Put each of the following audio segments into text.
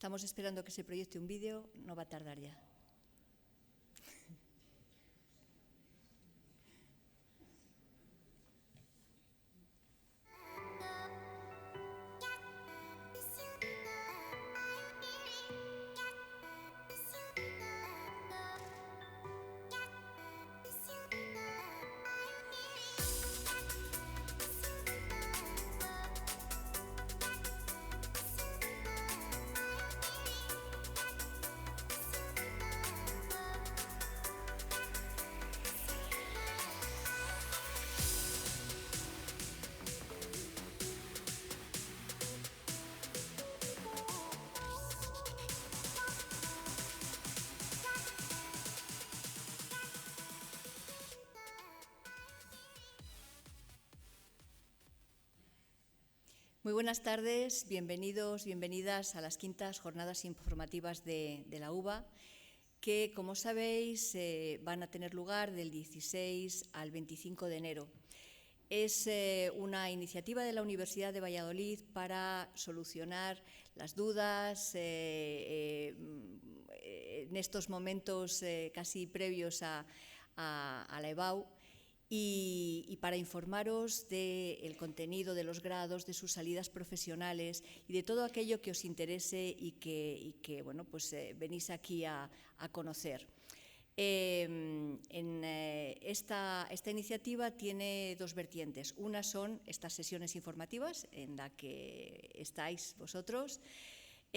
Estamos esperando que se proyecte un vídeo, no va a tardar ya. Muy buenas tardes, bienvenidos, bienvenidas a las quintas jornadas informativas de la UBA, que, como sabéis, van a tener lugar del 16 al 25 de enero. Es una iniciativa de la Universidad de Valladolid para solucionar las dudas en estos momentos casi previos a la EBAU. Y para informaros del contenido de los grados, de sus salidas profesionales y de todo aquello que os interese y que bueno, pues, venís aquí a conocer. Esta iniciativa tiene dos vertientes. Una son estas sesiones informativas en la que estáis vosotros.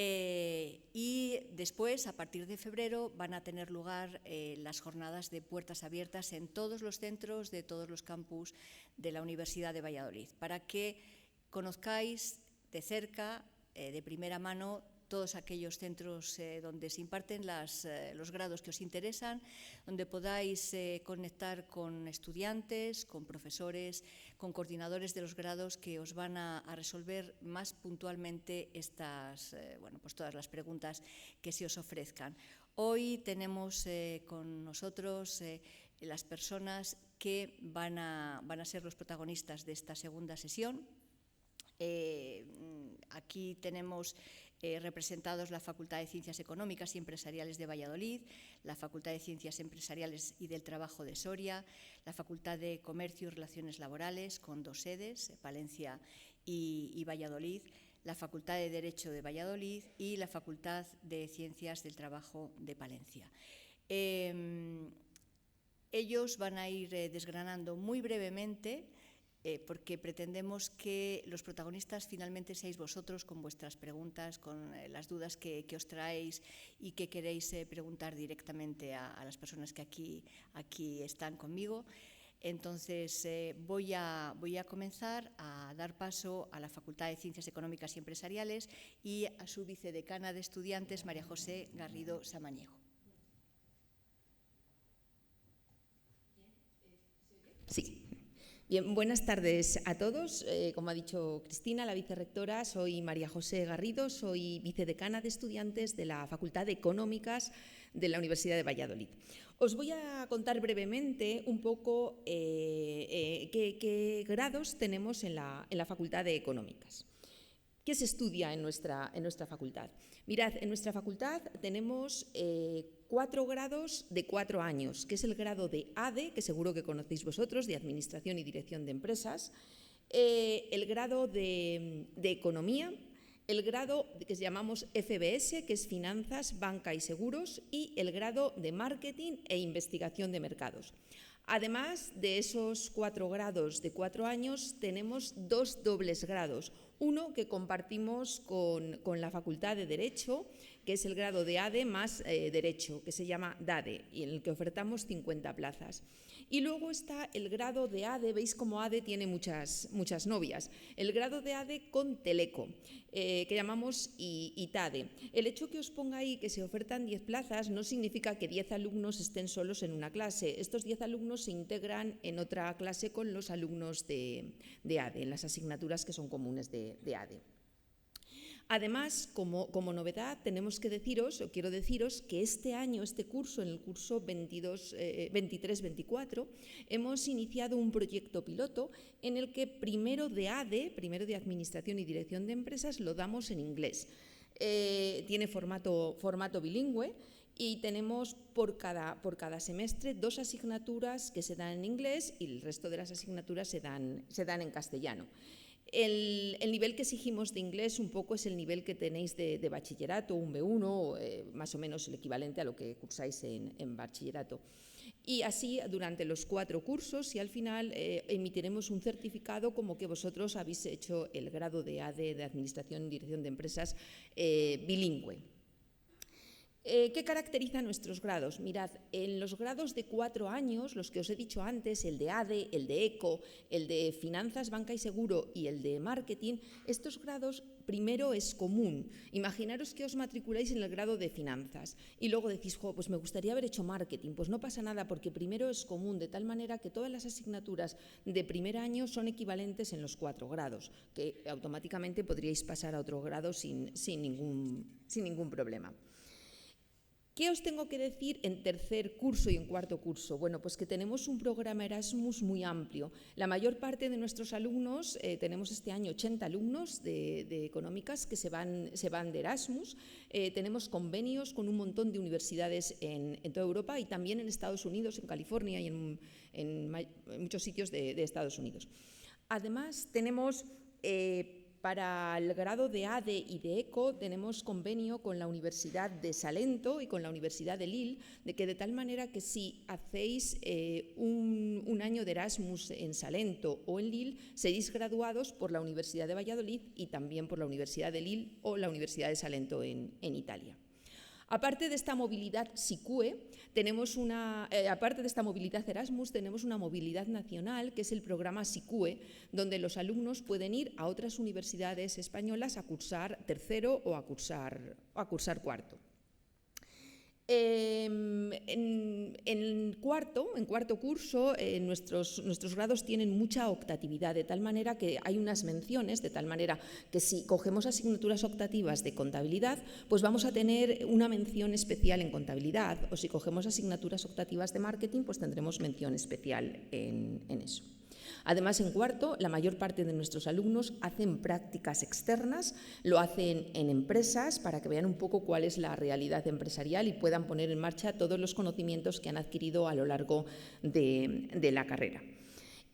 Y después, a partir de febrero, van a tener lugar las jornadas de puertas abiertas en todos los centros de todos los campus de la Universidad de Valladolid, para que conozcáis de cerca, de primera mano, todos aquellos centros donde se imparten los grados que os interesan, donde podáis conectar con estudiantes, con profesores, con coordinadores de los grados que os van a resolver más puntualmente pues todas las preguntas que se os ofrezcan. Hoy tenemos con nosotros las personas que van a ser los protagonistas de esta segunda sesión. Aquí tenemos representados la Facultad de Ciencias Económicas y Empresariales de Valladolid, la Facultad de Ciencias Empresariales y del Trabajo de Soria, la Facultad de Comercio y Relaciones Laborales, con dos sedes, Palencia y Valladolid, la Facultad de Derecho de Valladolid y la Facultad de Ciencias del Trabajo de Palencia. Ellos van a ir desgranando muy brevemente, porque pretendemos que los protagonistas finalmente seáis vosotros, con vuestras preguntas, con las dudas que os traéis y que queréis preguntar directamente a las personas que aquí están conmigo. Entonces, voy a comenzar a dar paso a la Facultad de Ciencias Económicas y Empresariales y a su vicedecana de estudiantes, María José Garrido Samaniego. Sí. Bien, buenas tardes a todos. Como ha dicho Cristina, la vicerrectora, soy María José Garrido, soy vicedecana de estudiantes de la Facultad de Económicas de la Universidad de Valladolid. Os voy a contar brevemente un poco qué grados tenemos en la Facultad de Económicas. ¿Qué se estudia en nuestra facultad? Mirad, en nuestra facultad tenemos 4 grados de 4 años, que es el grado de ADE, que seguro que conocéis vosotros, de Administración y Dirección de Empresas, el grado de Economía, el grado que llamamos FBS, que es Finanzas, Banca y Seguros, y el grado de Marketing e Investigación de Mercados. Además de esos 4 grados de 4 años, tenemos 2 dobles grados. Uno que compartimos con la Facultad de Derecho, que es el grado de ADE más Derecho, que se llama DADE, y en el que ofertamos 50 plazas. Y luego está el grado de ADE, veis como ADE tiene muchas novias, el grado de ADE con Teleco, que llamamos ITADE. El hecho que os ponga ahí que se ofertan 10 plazas no significa que 10 alumnos estén solos en una clase. Estos 10 alumnos se integran en otra clase con los alumnos de ADE, en las asignaturas que son comunes de ADE. Además, como novedad, quiero deciros que este año, este curso, en el curso 23-24, hemos iniciado un proyecto piloto en el que primero de ADE, primero de Administración y Dirección de Empresas, lo damos en inglés. tiene formato bilingüe y tenemos por cada semestre 2 asignaturas que se dan en inglés y el resto de las asignaturas se dan en castellano. El nivel que exigimos de inglés un poco es el nivel que tenéis de bachillerato, un B1, más o menos el equivalente a lo que cursáis en bachillerato. Y así durante los 4 cursos y al final emitiremos un certificado como que vosotros habéis hecho el grado de ADE de Administración y Dirección de Empresas bilingüe. ¿Qué caracteriza nuestros grados? Mirad, en los grados de 4 años, los que os he dicho antes, el de ADE, el de ECO, el de Finanzas, Banca y Seguro y el de Marketing, estos grados primero es común. Imaginaros que os matriculáis en el grado de Finanzas y luego decís, pues me gustaría haber hecho Marketing. Pues no pasa nada porque primero es común, de tal manera que todas las asignaturas de primer año son equivalentes en los 4 grados, que automáticamente podríais pasar a otro grado sin ningún problema. ¿Qué os tengo que decir en tercer curso y en cuarto curso? Bueno, pues que tenemos un programa Erasmus muy amplio. La mayor parte de nuestros alumnos, tenemos este año 80 alumnos de económicas que se van de Erasmus. Tenemos convenios con un montón de universidades en toda Europa y también en Estados Unidos, en California y en muchos sitios de Estados Unidos. Además, tenemos para el grado de ADE y de ECO tenemos convenio con la Universidad de Salento y con la Universidad de Lille, de tal manera que si hacéis un año de Erasmus en Salento o en Lille, seréis graduados por la Universidad de Valladolid y también por la Universidad de Lille o la Universidad de Salento en Italia. Aparte de esta movilidad SICUE, aparte de esta movilidad Erasmus, tenemos una movilidad nacional, que es el programa SICUE, donde los alumnos pueden ir a otras universidades españolas a cursar tercero o a cursar cuarto. En cuarto curso, nuestros grados tienen mucha optatividad, de tal manera que hay unas menciones, de tal manera que si cogemos asignaturas optativas de contabilidad, pues vamos a tener una mención especial en contabilidad, o si cogemos asignaturas optativas de marketing, pues tendremos mención especial en eso. Además, en cuarto, la mayor parte de nuestros alumnos hacen prácticas externas, lo hacen en empresas para que vean un poco cuál es la realidad empresarial y puedan poner en marcha todos los conocimientos que han adquirido a lo largo de la carrera.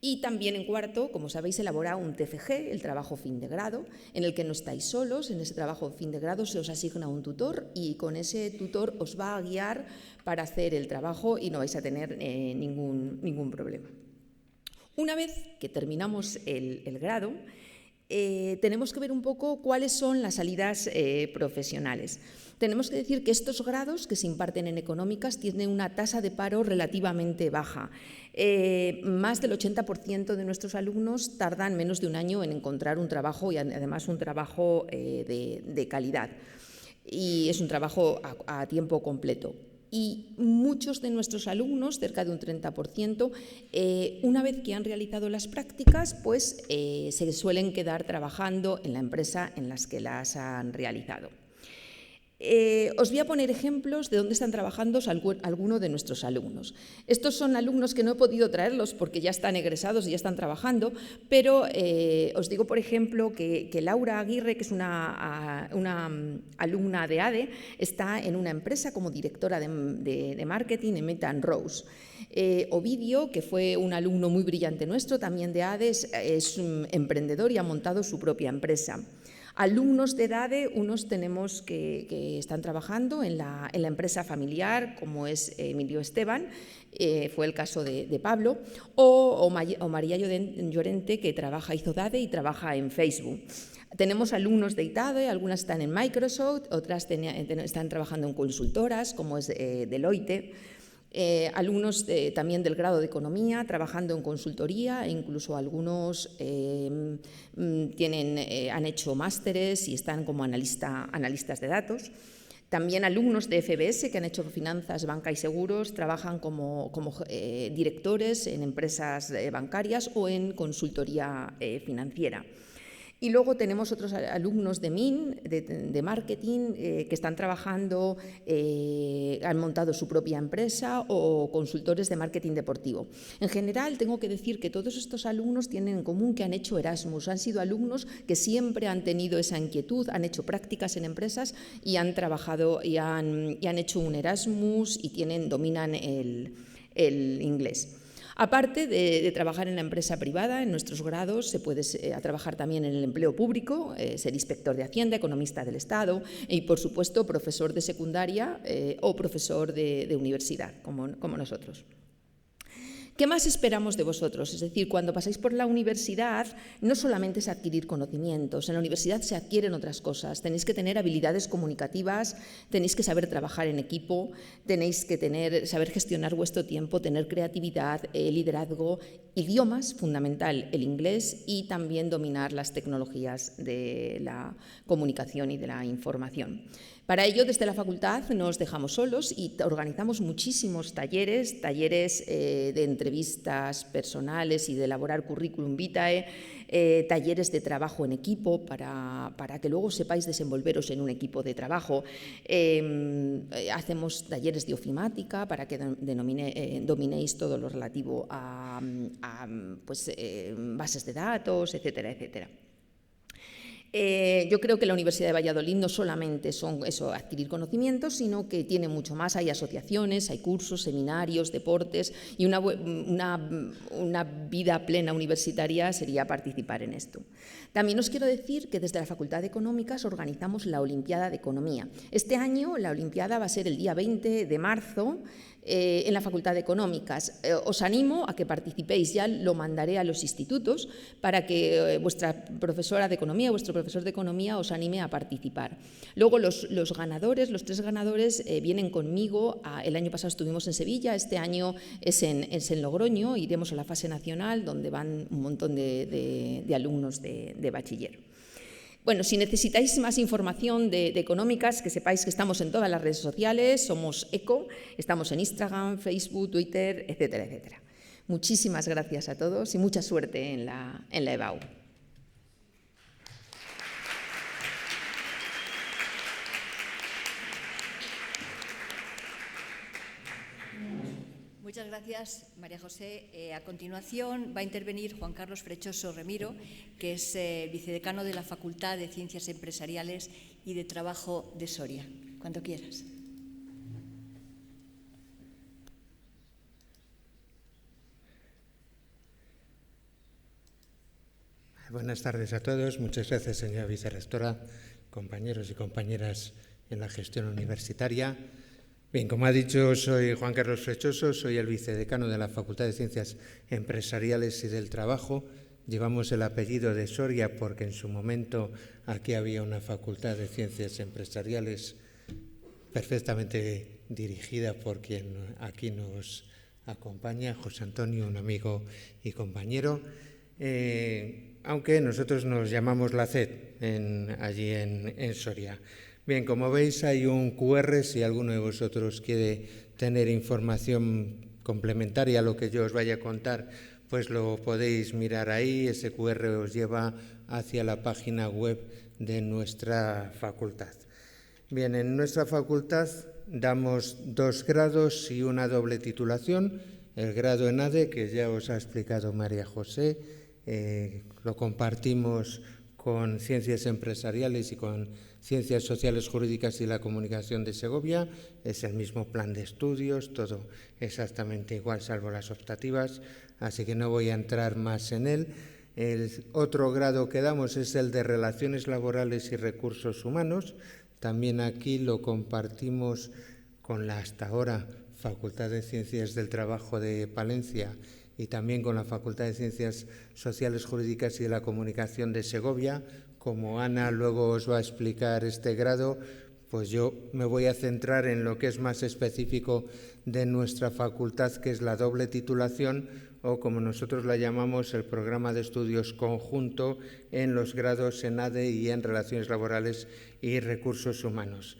Y también en cuarto, como sabéis, elabora un TFG, el trabajo fin de grado, en el que no estáis solos. En ese trabajo fin de grado se os asigna un tutor y con ese tutor os va a guiar para hacer el trabajo y no vais a tener ningún problema. Una vez que terminamos el grado, tenemos que ver un poco cuáles son las salidas profesionales. Tenemos que decir que estos grados que se imparten en económicas tienen una tasa de paro relativamente baja. Más del 80% de nuestros alumnos tardan menos de un año en encontrar un trabajo y además un trabajo de calidad. Y es un trabajo a tiempo completo. Y muchos de nuestros alumnos, cerca de un 30%, una vez que han realizado las prácticas, pues se suelen quedar trabajando en la empresa en las que las han realizado. Os voy a poner ejemplos de dónde están trabajando algunos de nuestros alumnos. Estos son alumnos que no he podido traerlos porque ya están egresados y ya están trabajando, pero os digo, por ejemplo, que Laura Aguirre, que es una alumna de ADE, está en una empresa como directora de marketing en Meta & Rose. Ovidio, que fue un alumno muy brillante nuestro, también de ADE, es un emprendedor y ha montado su propia empresa. Alumnos de DADE, unos tenemos que están trabajando en la empresa familiar, como es Emilio Esteban, fue el caso de Pablo, o María Llorente, que hizo DADE y trabaja en Facebook. Tenemos alumnos de ITADE, algunas están en Microsoft, otras están trabajando en consultoras, como es Deloitte. Alumnos también del grado de Economía, trabajando en consultoría, e incluso algunos han hecho másteres y están como analistas de datos. También alumnos de FBS que han hecho Finanzas, Banca y Seguros, trabajan como directores en empresas bancarias o en consultoría financiera. Y luego tenemos otros alumnos de MIN, de marketing, que están trabajando, han montado su propia empresa, o consultores de marketing deportivo. En general, tengo que decir que todos estos alumnos tienen en común que han hecho Erasmus, han sido alumnos que siempre han tenido esa inquietud, han hecho prácticas en empresas y han trabajado y han hecho un Erasmus y dominan el inglés. Aparte de trabajar en la empresa privada, en nuestros grados se puede trabajar también en el empleo público, ser inspector de Hacienda, economista del Estado y, por supuesto, profesor de secundaria o profesor de universidad, como nosotros. ¿Qué más esperamos de vosotros? Es decir, cuando pasáis por la universidad, no solamente es adquirir conocimientos, en la universidad se adquieren otras cosas. Tenéis que tener habilidades comunicativas, tenéis que saber trabajar en equipo, tenéis que saber gestionar vuestro tiempo, tener creatividad, liderazgo, idiomas, fundamental el inglés, y también dominar las tecnologías de la comunicación y de la información. Para ello, desde la facultad no os dejamos solos y organizamos muchísimos talleres de entrevistas personales y de elaborar currículum vitae, talleres de trabajo en equipo para que luego sepáis desenvolveros en un equipo de trabajo. Hacemos talleres de ofimática para que dominéis todo lo relativo a bases de datos, etcétera, etcétera. Yo creo que la Universidad de Valladolid no solamente son adquirir conocimientos, sino que tiene mucho más. Hay asociaciones, hay cursos, seminarios, deportes, y una vida plena universitaria sería participar en esto. También os quiero decir que desde la Facultad de Económicas organizamos la Olimpiada de Economía. Este año la Olimpiada va a ser el día 20 de marzo, en la Facultad de Económicas. Os animo a que participéis, ya lo mandaré a los institutos para que vuestra profesora de Economía, vuestro profesor de Economía os anime a participar. Luego los ganadores, los 3 ganadores vienen conmigo. El año pasado estuvimos en Sevilla, este año es en Logroño, iremos a la fase nacional donde van un montón de alumnos de bachiller. Bueno, si necesitáis más información de Económicas, que sepáis que estamos en todas las redes sociales, somos ECO, estamos en Instagram, Facebook, Twitter, etcétera, etcétera. Muchísimas gracias a todos y mucha suerte en la EBAU. Muchas gracias, María José. A continuación va a intervenir Juan Carlos Frechoso Remiro, que es vicedecano de la Facultad de Ciencias Empresariales y de Trabajo de Soria. Cuando quieras. Buenas tardes a todos. Muchas gracias, señora vicerrectora, compañeros y compañeras en la gestión universitaria. Bien, como ha dicho, soy Juan Carlos Frechoso, soy el vicedecano de la Facultad de Ciencias Empresariales y del Trabajo. Llevamos el apellido de Soria porque en su momento aquí había una Facultad de Ciencias Empresariales perfectamente dirigida por quien aquí nos acompaña, José Antonio, un amigo y compañero, aunque nosotros nos llamamos la CED allí en Soria. Bien, como veis hay un QR, si alguno de vosotros quiere tener información complementaria a lo que yo os vaya a contar, pues lo podéis mirar ahí. Ese QR os lleva hacia la página web de nuestra facultad. Bien, en nuestra facultad damos 2 grados y una doble titulación. El grado en ADE, que ya os ha explicado María José, lo compartimos con Ciencias Empresariales y con Ciencias Sociales, Jurídicas y la Comunicación de Segovia. Es el mismo plan de estudios, todo exactamente igual, salvo las optativas, así que no voy a entrar más en él. El otro grado que damos es el de Relaciones Laborales y Recursos Humanos. También aquí lo compartimos con la hasta ahora Facultad de Ciencias del Trabajo de Palencia y también con la Facultad de Ciencias Sociales, Jurídicas y de la Comunicación de Segovia. Como Ana luego os va a explicar este grado, pues yo me voy a centrar en lo que es más específico de nuestra facultad, que es la doble titulación, o como nosotros la llamamos, el programa de estudios conjunto en los grados en ADE y en Relaciones Laborales y Recursos Humanos.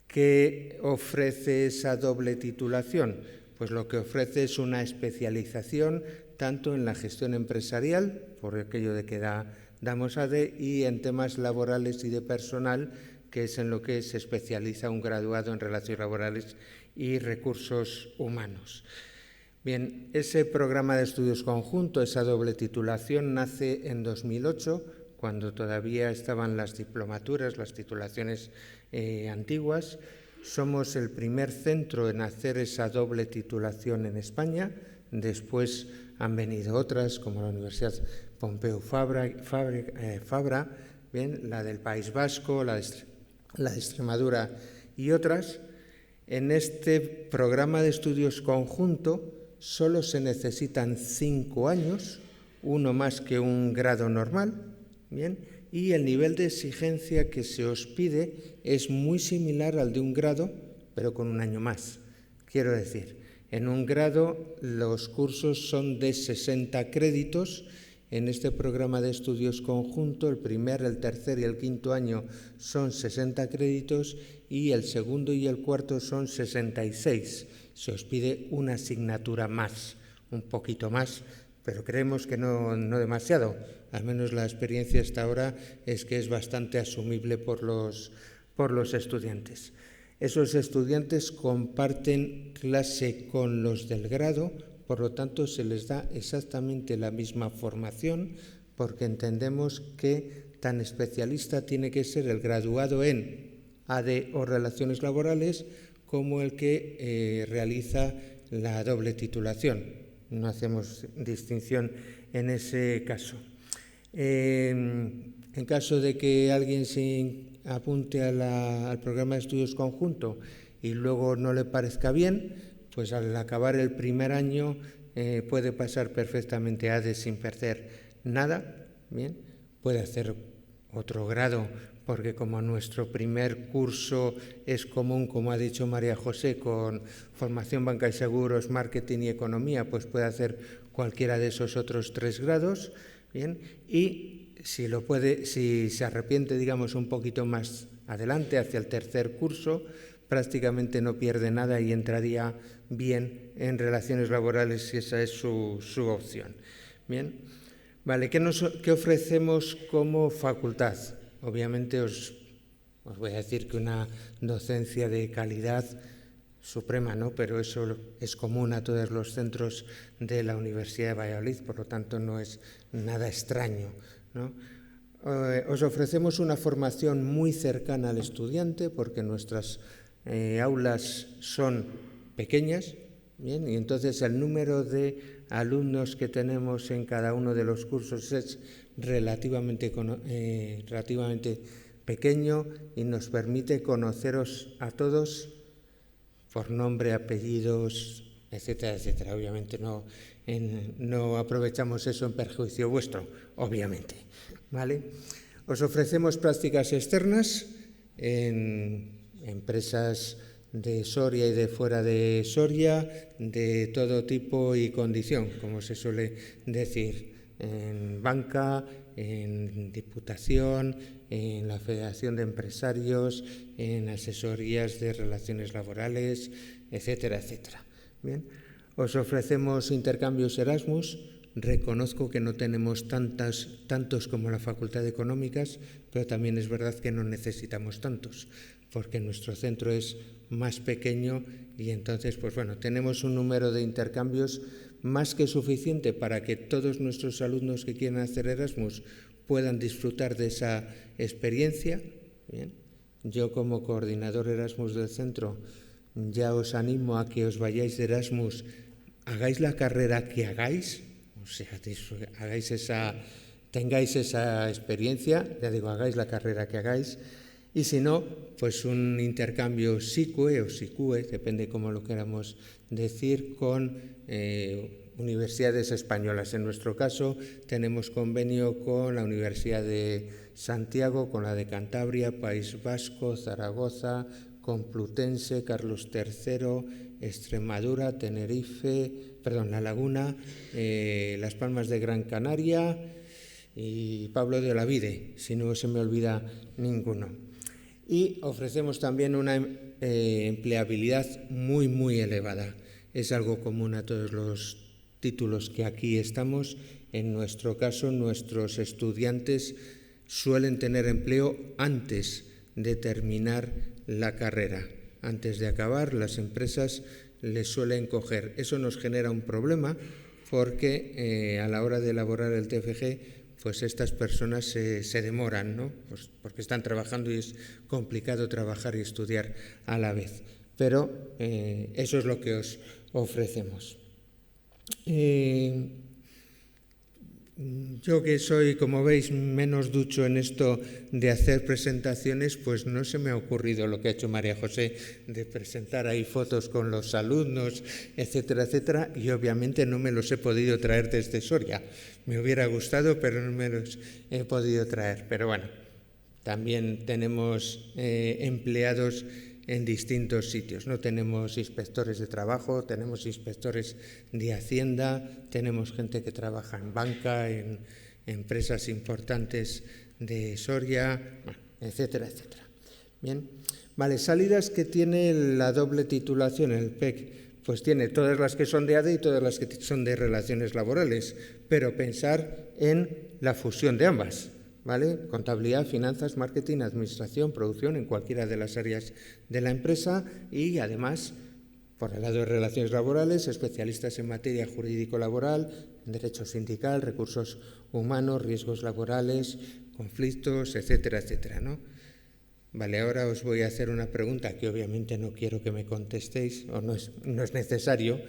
¿Qué ofrece esa doble titulación? Pues lo que ofrece es una especialización tanto en la gestión empresarial, por aquello de que da damos ADE, y en temas laborales y de personal, que es en lo que se especializa un graduado en Relaciones Laborales y Recursos Humanos. Bien, ese programa de estudios conjunto, esa doble titulación, nace en 2008, cuando todavía estaban las diplomaturas, las titulaciones antiguas. Somos el primer centro en hacer esa doble titulación en España. Después han venido otras, como la Universidad Pompeu Fabra, bien, la del País Vasco, la de Extremadura y otras. En este programa de estudios conjunto solo se necesitan 5 años, uno más que un grado normal, bien, y el nivel de exigencia que se os pide es muy similar al de un grado, pero con un año más. Quiero decir, en un grado los cursos son de 60 créditos. En este programa de estudios conjunto, el primer, el tercer y el quinto año son 60 créditos y el segundo y el cuarto son 66. Se os pide una asignatura más, un poquito más, pero creemos que no demasiado. Al menos la experiencia hasta ahora es que es bastante asumible por los estudiantes. Esos estudiantes comparten clase con los del grado, por lo tanto se les da exactamente la misma formación, porque entendemos que tan especialista tiene que ser el graduado en ADE o Relaciones Laborales como el que realiza la doble titulación. No hacemos distinción en ese caso. En caso de que alguien se apunte al programa de estudios conjunto y luego no le parezca bien, pues al acabar el primer año puede pasar perfectamente a ADE sin perder nada, bien, puede hacer otro grado, porque como nuestro primer curso es común, como ha dicho María José, con formación, banca y seguros, marketing y economía, pues puede hacer cualquiera de esos otros 3 grados, bien, y si se arrepiente, digamos, un poquito más adelante, hacia el tercer curso, prácticamente no pierde nada y entraría bien en relaciones laborales si esa es su opción. Bien, vale, ¿qué ofrecemos como facultad? Obviamente os voy a decir que una docencia de calidad suprema, ¿no? Pero eso es común a todos los centros de la Universidad de Valladolid, por lo tanto no es nada extraño, ¿no? Os ofrecemos una formación muy cercana al estudiante, porque nuestras aulas son pequeñas, bien, y entonces el número de alumnos que tenemos en cada uno de los cursos es relativamente pequeño y nos permite conoceros a todos por nombre, apellidos, etcétera, etcétera. Obviamente no aprovechamos eso en perjuicio vuestro, obviamente, ¿vale? Os ofrecemos prácticas externas en empresas de Soria y de fuera de Soria, de todo tipo y condición, como se suele decir, en banca, en Diputación, en la Federación de Empresarios, en asesorías de relaciones laborales, etcétera, etcétera. Bien, os ofrecemos intercambios Erasmus. Reconozco que no tenemos tantos como la Facultad de Económicas, pero también es verdad que no necesitamos tantos, porque nuestro centro es más pequeño y entonces, pues bueno, tenemos un número de intercambios más que suficiente para que todos nuestros alumnos que quieran hacer Erasmus puedan disfrutar de esa experiencia. Bien. Yo, como coordinador Erasmus del centro, ya os animo a que os vayáis de Erasmus, hagáis la carrera que hagáis, o sea, tengáis esa experiencia, ya digo, hagáis la carrera que hagáis, y si no, pues un intercambio SICUE o SICUE, depende cómo lo queramos decir, con universidades españolas. En nuestro caso tenemos convenio con la Universidad de Santiago, con la de Cantabria, País Vasco, Zaragoza, Complutense, Carlos III, Extremadura, La Laguna, Las Palmas de Gran Canaria y Pablo de Olavide, si no se me olvida ninguno. Y ofrecemos también una empleabilidad muy, muy elevada. Es algo común a todos los títulos que aquí estamos En nuestro caso, nuestros estudiantes suelen tener empleo antes de terminar la carrera. Antes de acabar, las empresas les suelen coger. Eso nos genera un problema porque a la hora de elaborar el TFG, pues estas personas se demoran, ¿no? Pues porque están trabajando y es complicado trabajar y estudiar a la vez. Pero eso es lo que os ofrecemos. Yo que soy, como veis, menos ducho en esto de hacer presentaciones, pues no se me ha ocurrido lo que ha hecho María José, de presentar ahí fotos con los alumnos, etcétera, etcétera, y obviamente no me los he podido traer desde Soria. Me hubiera gustado, pero no me los he podido traer. Pero bueno, también tenemos empleados en distintos sitios, ¿no? Tenemos inspectores de trabajo, tenemos inspectores de Hacienda, tenemos gente que trabaja en banca, en empresas importantes de Soria, etcétera, etcétera. Bien, vale, salidas que tiene la doble titulación, el PEC, pues tiene todas las que son de ADE y todas las que son de relaciones laborales, pero pensar en la fusión de ambas. ¿Vale? Contabilidad, finanzas, marketing, administración, producción, en cualquiera de las áreas de la empresa y además, por el lado de relaciones laborales, especialistas en materia jurídico-laboral, en derecho sindical, recursos humanos, riesgos laborales, conflictos, etcétera, etcétera, ¿no? Vale, ahora os voy a hacer una pregunta que obviamente no quiero que me contestéis, o no es necesario,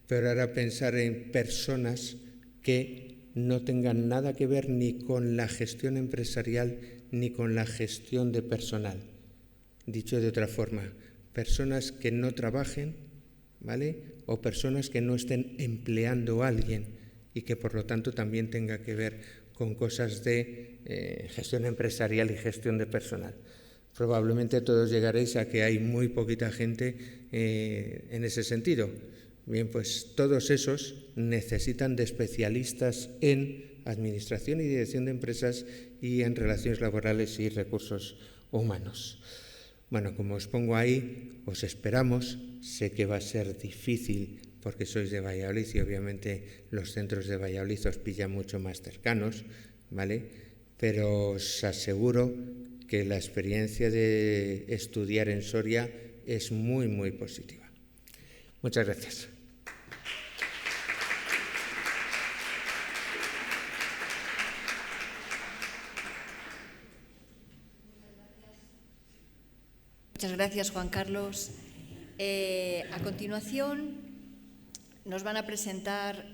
pero ahora pensar en personas que no tengan nada que ver ni con la gestión empresarial ni con la gestión de personal. Dicho de otra forma, personas que no trabajen, ¿vale? O personas que no estén empleando a alguien y que por lo tanto también tenga que ver con cosas de gestión empresarial y gestión de personal. Probablemente todos llegaréis a que hay muy poquita gente en ese sentido. Bien, pues todos esos necesitan de especialistas en administración y dirección de empresas y en relaciones laborales y recursos humanos. Bueno, como os pongo ahí, os esperamos. Sé que va a ser difícil porque sois de Valladolid y obviamente los centros de Valladolid os pillan mucho más cercanos, ¿vale? Pero os aseguro que la experiencia de estudiar en Soria es muy, muy positiva. Muchas gracias. Muchas gracias, Juan Carlos. A continuación, nos van a presentar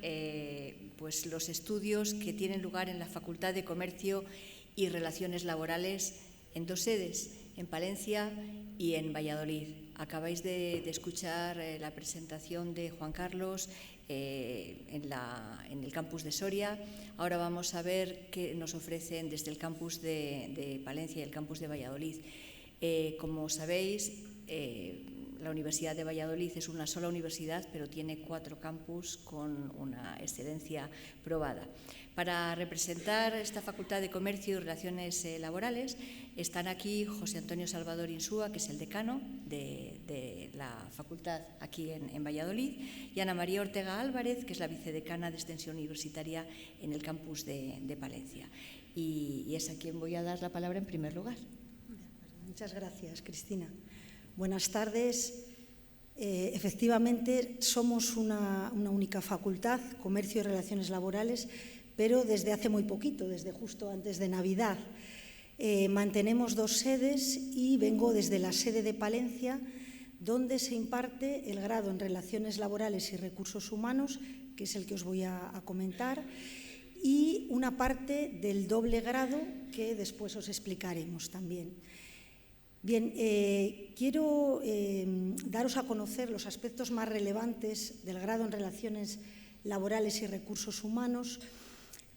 pues los estudios que tienen lugar en la Facultad de Comercio y Relaciones Laborales en dos sedes, en Palencia y en Valladolid. Acabáis de escuchar la presentación de Juan Carlos en el campus de Soria. Ahora vamos a ver qué nos ofrecen desde el campus de Palencia y el campus de Valladolid. Como sabéis, la Universidad de Valladolid es una sola universidad, pero tiene 4 campus con una excelencia probada. Para representar esta Facultad de Comercio y Relaciones Laborales están aquí José Antonio Salvador Insúa, que es el decano de la facultad aquí en Valladolid, y Ana María Ortega Álvarez, que es la vicedecana de Extensión Universitaria en el campus de Palencia. Y es a quien voy a dar la palabra en primer lugar. Muchas gracias, Cristina. Buenas tardes. Efectivamente, somos una única facultad, Comercio y Relaciones Laborales, pero desde hace muy poquito, desde justo antes de Navidad. Mantenemos 2 sedes y vengo desde la sede de Palencia, donde se imparte el grado en Relaciones Laborales y Recursos Humanos, que es el que os voy a comentar, y una parte del doble grado que después os explicaremos también. Bien, quiero daros a conocer los aspectos más relevantes del grado en Relaciones Laborales y Recursos Humanos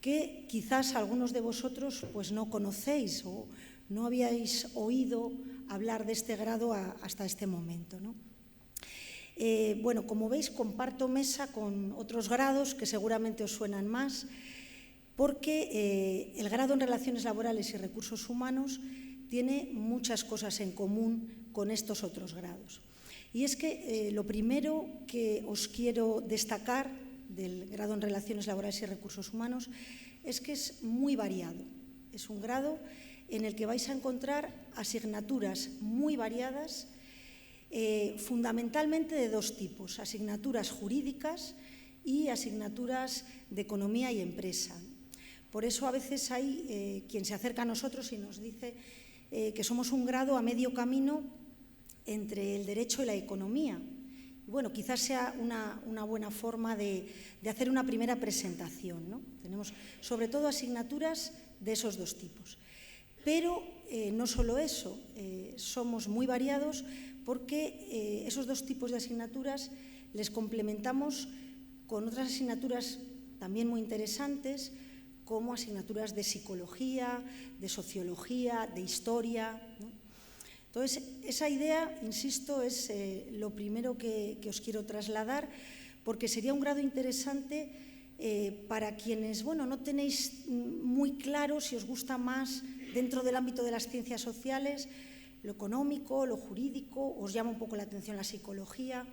que quizás algunos de vosotros pues, no conocéis o no habíais oído hablar de este grado hasta este momento, ¿no? Bueno, como veis, comparto mesa con otros grados que seguramente os suenan más, porque el grado en Relaciones Laborales y Recursos Humanos tiene muchas cosas en común con estos otros grados. Y es que lo primero que os quiero destacar del grado en Relaciones Laborales y Recursos Humanos es que es muy variado. Es un grado en el que vais a encontrar asignaturas muy variadas, fundamentalmente de dos tipos: asignaturas jurídicas y asignaturas de economía y empresa. Por eso a veces hay quien se acerca a nosotros y nos dice que somos un grado a medio camino entre el derecho y la economía. Y bueno, quizás sea una buena forma de hacer una primera presentación, ¿no? Tenemos sobre todo asignaturas de esos dos tipos. Pero no solo eso, somos muy variados porque esos dos tipos de asignaturas les complementamos con otras asignaturas también muy interesantes, como asignaturas de psicología, de sociología, de historia, ¿no? Entonces, esa idea, insisto, es lo primero que os quiero trasladar, porque sería un grado interesante para quienes, bueno, no tenéis muy claro si os gusta más dentro del ámbito de las ciencias sociales, lo económico, lo jurídico, os llama un poco la atención la psicología.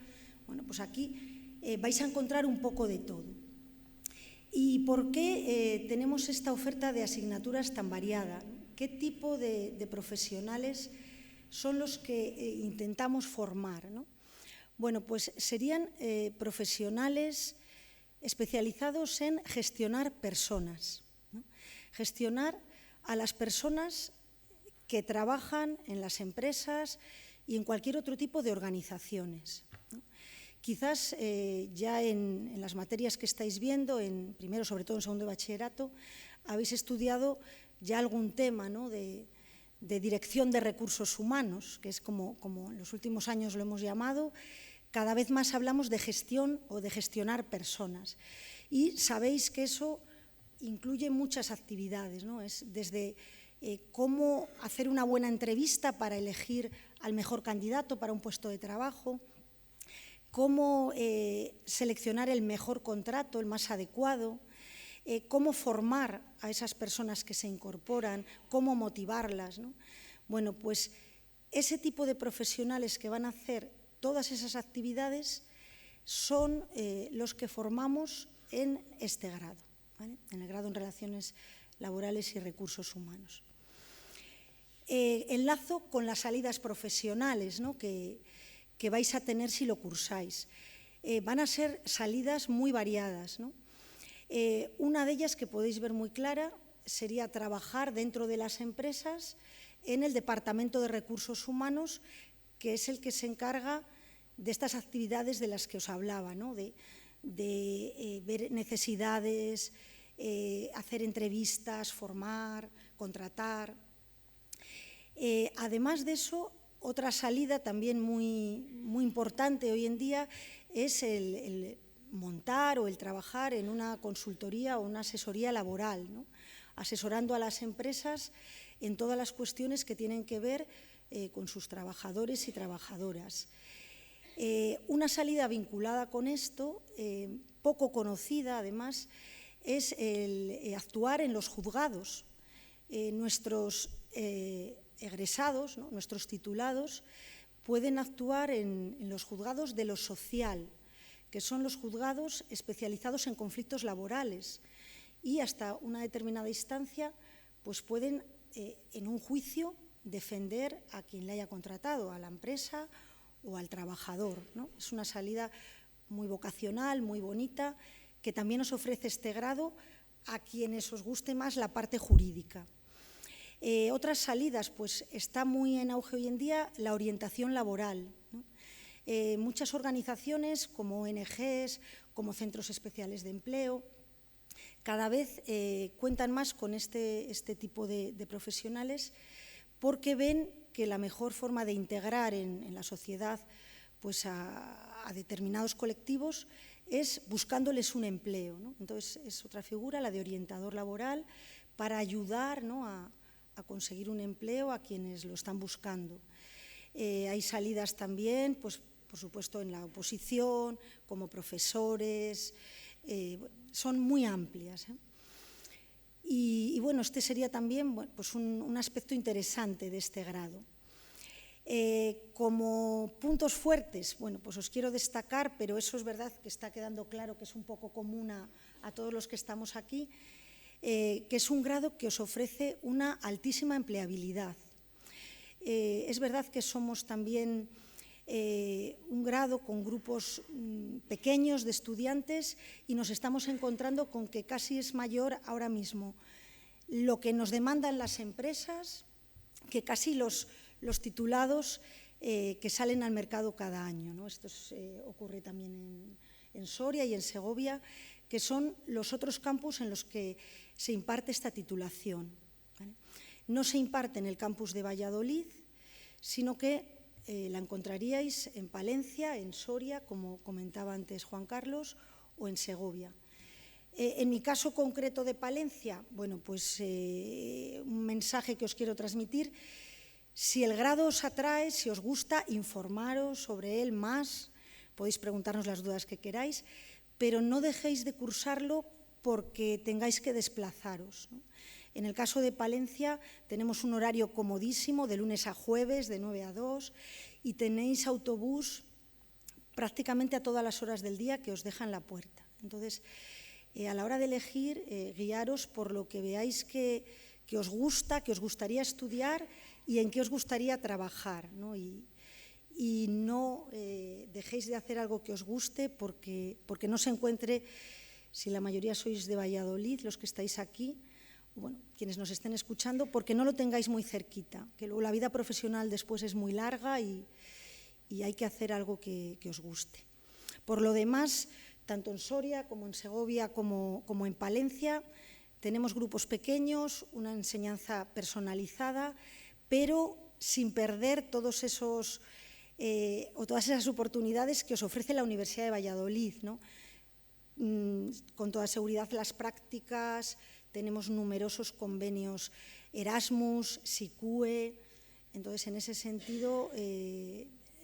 Bueno, pues aquí vais a encontrar un poco de todo. ¿Y por qué tenemos esta oferta de asignaturas tan variada? ¿Qué tipo de profesionales son los que intentamos formar, ¿no? Bueno, pues serían profesionales especializados en gestionar personas, ¿no? Gestionar a las personas que trabajan en las empresas y en cualquier otro tipo de organizaciones, ¿no? Quizás ya en las materias que estáis viendo, en primero, sobre todo en segundo de bachillerato, habéis estudiado ya algún tema, ¿no?, de dirección de recursos humanos, que es como en los últimos años lo hemos llamado. Cada vez más hablamos de gestión o de gestionar personas. Y sabéis que eso incluye muchas actividades, ¿no? Es desde cómo hacer una buena entrevista para elegir al mejor candidato para un puesto de trabajo, cómo seleccionar el mejor contrato, el más adecuado, cómo formar a esas personas que se incorporan, cómo motivarlas, ¿no? Bueno, pues ese tipo de profesionales que van a hacer todas esas actividades son los que formamos en este grado, ¿vale?, en el grado en Relaciones Laborales y Recursos Humanos. Enlazo con las salidas profesionales, ¿no?, que vais a tener si lo cursáis. Van a ser salidas muy variadas, ¿no? Una de ellas que podéis ver muy clara sería trabajar dentro de las empresas en el Departamento de Recursos Humanos, que es el que se encarga de estas actividades de las que os hablaba, ¿no?, de ver necesidades, hacer entrevistas, formar, contratar. Además de eso, otra salida también muy importante hoy en día es el montar o el trabajar en una consultoría o una asesoría laboral, ¿no?, asesorando a las empresas en todas las cuestiones que tienen que ver con sus trabajadores y trabajadoras. Una salida vinculada con esto, poco conocida además, es el actuar en los juzgados. Nuestros egresados, ¿no?, nuestros titulados, pueden actuar en los juzgados de lo social, que son los juzgados especializados en conflictos laborales, y hasta una determinada instancia pues pueden en un juicio defender a quien le haya contratado, a la empresa o al trabajador, ¿no? Es una salida muy vocacional, muy bonita, que también os ofrece este grado a quienes os guste más la parte jurídica. Otras salidas, pues está muy en auge hoy en día la orientación laboral, ¿no? Muchas organizaciones como ONGs, como centros especiales de empleo, cada vez cuentan más con este tipo de profesionales, porque ven que la mejor forma de integrar en la sociedad pues a determinados colectivos es buscándoles un empleo, ¿no? Entonces es otra figura, la de orientador laboral, para ayudar, ¿no?, a conseguir un empleo a quienes lo están buscando. Hay salidas también, pues por supuesto en la oposición, como profesores, son muy amplias, ¿eh? Y bueno, este sería también, bueno, pues un aspecto interesante de este grado. Como puntos fuertes, bueno, pues os quiero destacar, pero eso es verdad que está quedando claro que es un poco común a todos los que estamos aquí, que es un grado que os ofrece una altísima empleabilidad. Es verdad que somos también un grado con grupos pequeños de estudiantes y nos estamos encontrando con que casi es mayor ahora mismo lo que nos demandan las empresas que casi los titulados que salen al mercado cada año, ¿no? Esto ocurre también en Soria y en Segovia, que son los otros campus en los que se imparte esta titulación, ¿vale? No se imparte en el campus de Valladolid, sino que la encontraríais en Palencia, en Soria, como comentaba antes Juan Carlos, o en Segovia. En mi caso concreto de Palencia, bueno, pues un mensaje que os quiero transmitir: si el grado os atrae, si os gusta, informaros sobre él más, podéis preguntarnos las dudas que queráis, pero no dejéis de cursarlo porque tengáis que desplazaros, ¿no? En el caso de Palencia tenemos un horario comodísimo de lunes a jueves de 9 a 2 y tenéis autobús prácticamente a todas las horas del día que os dejan la puerta. Entonces, a la hora de elegir, guiaros por lo que veáis que os gusta, que os gustaría estudiar y en qué os gustaría trabajar, ¿no? Y no dejéis de hacer algo que os guste porque no se encuentre, si la mayoría sois de Valladolid, los que estáis aquí, bueno, quienes nos estén escuchando, porque no lo tengáis muy cerquita, que luego la vida profesional después es muy larga y hay que hacer algo que os guste. Por lo demás, tanto en Soria como en Segovia como en Palencia, tenemos grupos pequeños, una enseñanza personalizada, pero sin perder todos esos o todas esas oportunidades que os ofrece la Universidad de Valladolid, ¿no? Con toda seguridad las prácticas, tenemos numerosos convenios Erasmus, SICUE. Entonces, en ese sentido,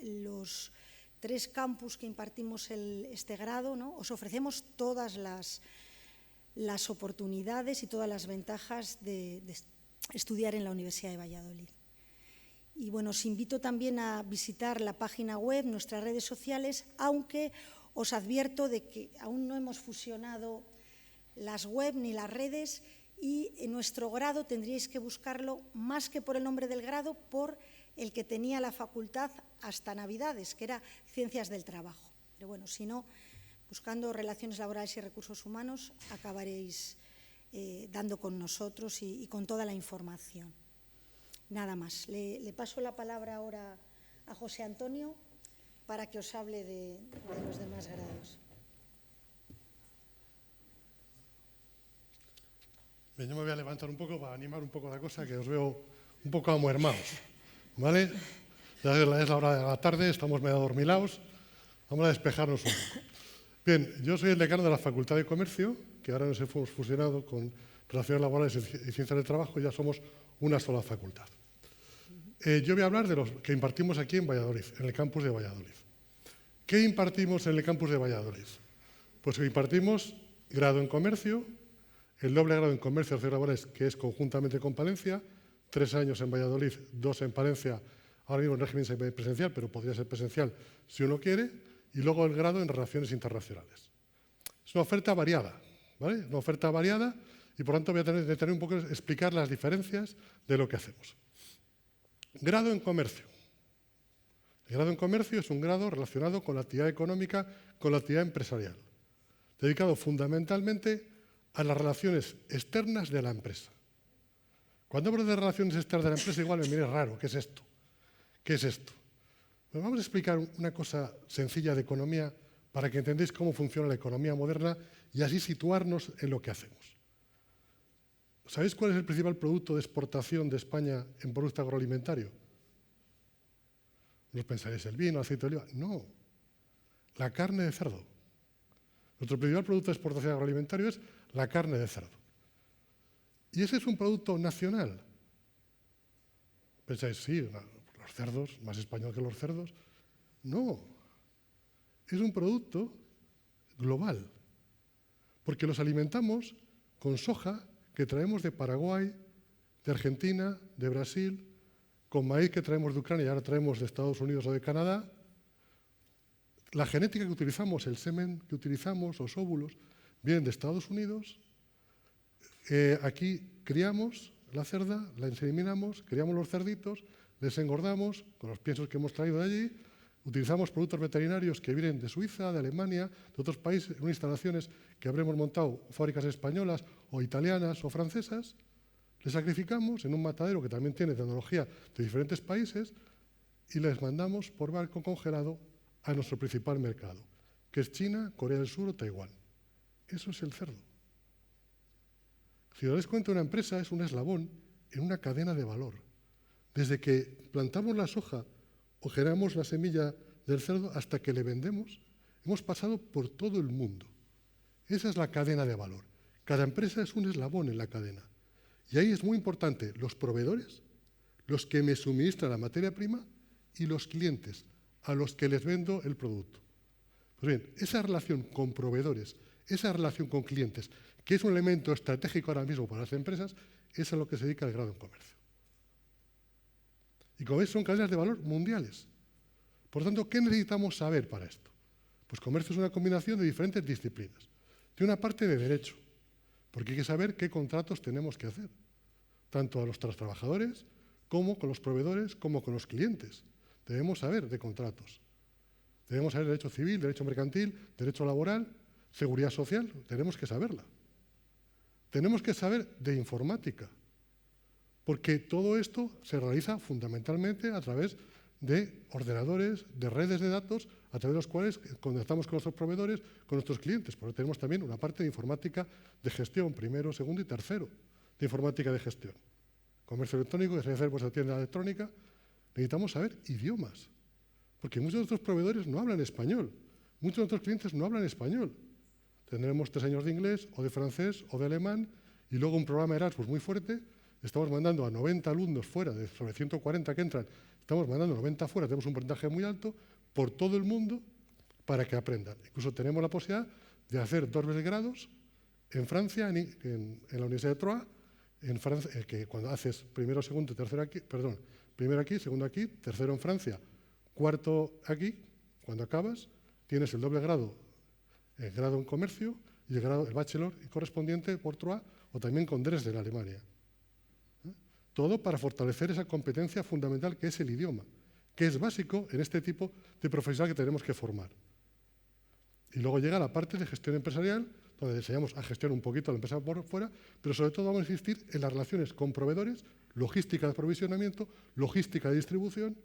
los 3 campus que impartimos este grado, ¿no? Os ofrecemos todas las oportunidades y todas las ventajas de estudiar en la Universidad de Valladolid. Y bueno, os invito también a visitar la página web, nuestras redes sociales, aunque os advierto de que aún no hemos fusionado las web ni las redes y en nuestro grado tendríais que buscarlo más que por el nombre del grado, por el que tenía la facultad hasta Navidades, que era Ciencias del Trabajo. Pero bueno, si no, buscando Relaciones Laborales y Recursos Humanos, acabaréis dando con nosotros y con toda la información. Nada más. Le paso la palabra ahora a José Antonio para que os hable de los demás grados. Bien, yo me voy a levantar un poco para animar un poco la cosa, que os veo un poco amuermados, ¿vale? Ya es la hora de la tarde, estamos medio adormilados, vamos a despejarnos un poco. Bien, yo soy el decano de la Facultad de Comercio, que ahora nos hemos fusionado con Relaciones Laborales y Ciencias del Trabajo y ya somos una sola facultad. Yo voy a hablar de los que impartimos aquí en Valladolid, en el campus de Valladolid. ¿Qué impartimos en el campus de Valladolid? Pues impartimos grado en Comercio, el doble grado en Comercio y Relaciones Laborales, que es conjuntamente con Palencia, 3 años en Valladolid, 2 en Palencia, ahora mismo en régimen semipresencial, pero podría ser presencial si uno quiere, y luego el grado en Relaciones Internacionales. Es una oferta variada, ¿vale? Una oferta variada y por tanto voy a tener un poco que explicar las diferencias de lo que hacemos. Grado en Comercio. El grado en Comercio es un grado relacionado con la actividad económica, con la actividad empresarial, dedicado fundamentalmente a las relaciones externas de la empresa. Cuando hablo de relaciones externas de la empresa, igual me miréis raro. ¿Qué es esto? ¿Qué es esto? Pues vamos a explicar una cosa sencilla de economía para que entendáis cómo funciona la economía moderna y así situarnos en lo que hacemos. ¿Sabéis cuál es el principal producto de exportación de España en producto agroalimentario? ¿No os pensaréis el vino, el aceite de oliva? No, la carne de cerdo. Nuestro principal producto de exportación agroalimentario es la carne de cerdo. Y ese es un producto nacional. Pensáis, sí, los cerdos, más español que los cerdos. No, es un producto global, porque los alimentamos con soja que traemos de Paraguay, de Argentina, de Brasil, con maíz que traemos de Ucrania y ahora traemos de Estados Unidos o de Canadá, la genética que utilizamos, el semen que utilizamos, los óvulos, vienen de Estados Unidos. Aquí criamos la cerda, la inseminamos, criamos los cerditos, les engordamos con los piensos que hemos traído de allí, utilizamos productos veterinarios que vienen de Suiza, de Alemania, de otros países, en instalaciones que habremos montado fábricas españolas o italianas o francesas, les sacrificamos en un matadero que también tiene tecnología de diferentes países y les mandamos por barco congelado a nuestro principal mercado, que es China, Corea del Sur o Taiwán. Eso es el cerdo. Si os dais cuenta, una empresa es un eslabón en una cadena de valor. Desde que plantamos la soja o generamos la semilla del cerdo hasta que le vendemos, hemos pasado por todo el mundo. Esa es la cadena de valor. Cada empresa es un eslabón en la cadena. Y ahí es muy importante los proveedores, los que me suministran la materia prima y los clientes a los que les vendo el producto. Pues bien, esa relación con proveedores, esa relación con clientes, que es un elemento estratégico ahora mismo para las empresas, es a lo que se dedica el grado en comercio. Y como veis, son cadenas de valor mundiales. Por lo tanto, ¿qué necesitamos saber para esto? Pues comercio es una combinación de diferentes disciplinas. Tiene una parte de derecho, porque hay que saber qué contratos tenemos que hacer, tanto a los trabajadores, como con los proveedores, como con los clientes. Debemos saber de contratos. Debemos saber derecho civil, derecho mercantil, derecho laboral, seguridad social, tenemos que saberla. Tenemos que saber de informática, porque todo esto se realiza fundamentalmente a través de ordenadores, de redes de datos, a través de los cuales conectamos con nuestros proveedores, con nuestros clientes. Por eso tenemos también una parte de informática de gestión, primero, segundo y tercero, de informática de gestión. Comercio electrónico, que se hacer vuestra tienda electrónica, necesitamos saber idiomas, porque muchos de nuestros proveedores no hablan español, muchos de nuestros clientes no hablan español. Tendremos 3 años de inglés, o de francés, o de alemán, y luego un programa Erasmus muy fuerte. Estamos mandando a 90 alumnos fuera, de sobre 140 que entran, estamos mandando 90 fuera, tenemos un porcentaje muy alto, por todo el mundo, para que aprendan. Incluso tenemos la posibilidad de hacer 2 grados en Francia, en la Universidad de Troyes, en Francia, que cuando haces primero, segundo, tercero aquí, perdón, primero aquí, segundo aquí, tercero en Francia, cuarto aquí, cuando acabas, tienes el doble grado, el grado en comercio y el bachelor correspondiente por Troyes o también con Dresden, en Alemania. Todo para fortalecer esa competencia fundamental que es el idioma, que es básico en este tipo de profesional que tenemos que formar. Y luego llega la parte de gestión empresarial, donde enseñamos a gestionar un poquito a la empresa por fuera, pero sobre todo vamos a insistir en las relaciones con proveedores, logística de aprovisionamiento, logística de distribución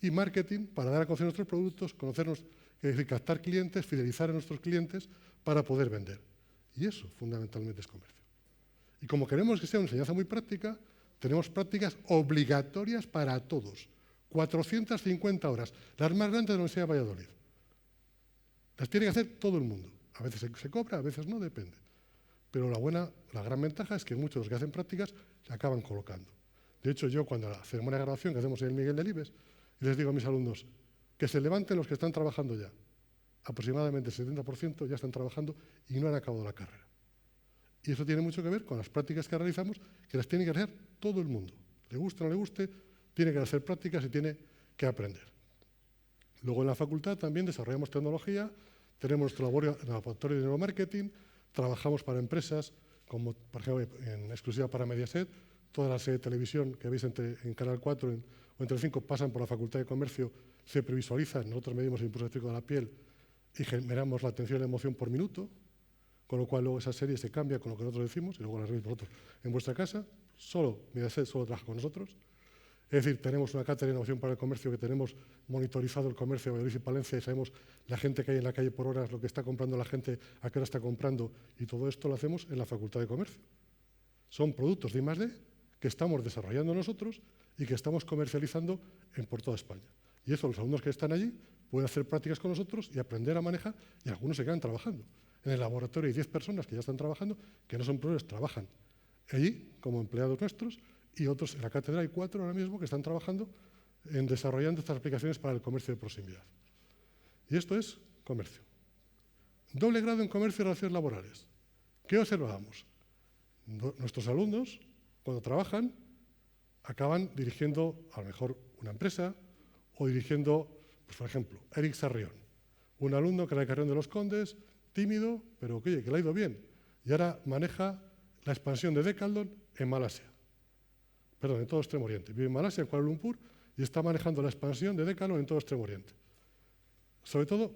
y marketing para dar a conocer nuestros productos, conocernos, es decir, captar clientes, fidelizar a nuestros clientes para poder vender. Y eso fundamentalmente es comercio. Y como queremos que sea una enseñanza muy práctica, tenemos prácticas obligatorias para todos. 450 horas, las más grandes de la Universidad de Valladolid. Las tiene que hacer todo el mundo. A veces se cobra, a veces no, depende. Pero la gran ventaja es que muchos de los que hacen prácticas se acaban colocando. De hecho, yo cuando la ceremonia de graduación que hacemos en el Miguel Delibes, les digo a mis alumnos que se levanten los que están trabajando ya. Aproximadamente el 70% ya están trabajando y no han acabado la carrera. Y eso tiene mucho que ver con las prácticas que realizamos, que las tiene que hacer todo el mundo. Le guste o no le guste, tiene que hacer prácticas y tiene que aprender. Luego en la facultad también desarrollamos tecnología, tenemos nuestro laboratorio de neuromarketing, trabajamos para empresas, como por ejemplo en exclusiva para Mediaset, toda la serie de televisión que veis en Canal 4 o en Telecinco pasan por la Facultad de Comercio, se previsualizan, nosotros medimos el impulso eléctrico de la piel y generamos la atención y la emoción por minuto, con lo cual luego esa serie se cambia con lo que nosotros decimos y luego la veis vosotros en vuestra casa. Solo Mediaset solo trabaja con nosotros. Es decir, tenemos una cátedra de innovación para el comercio que tenemos monitorizado el comercio de Valladolid y Palencia y sabemos la gente que hay en la calle por horas, lo que está comprando la gente, a qué hora está comprando, y todo esto lo hacemos en la Facultad de Comercio. Son productos de I+D que estamos desarrollando nosotros y que estamos comercializando por toda España. Y eso los alumnos que están allí pueden hacer prácticas con nosotros y aprender a manejar, y algunos se quedan trabajando. En el laboratorio hay 10 personas que ya están trabajando, que no son profesores, trabajan allí como empleados nuestros, y otros en la cátedra hay 4 ahora mismo que están trabajando en desarrollando estas aplicaciones para el comercio de proximidad. Y esto es comercio. Doble grado en comercio y relaciones laborales. ¿Qué observamos? Nuestros alumnos, cuando trabajan, acaban dirigiendo a lo mejor una empresa o dirigiendo, pues, por ejemplo, Eric Sarrión, un alumno que era de Carrión de los Condes, tímido, pero oye, que le ha ido bien, y ahora maneja la expansión de Decathlon en Malasia. Perdón, en todo Extremo Oriente. Vive en Malasia, en Kuala Lumpur, y está manejando la expansión de Decathlon en todo Extremo Oriente. Sobre todo,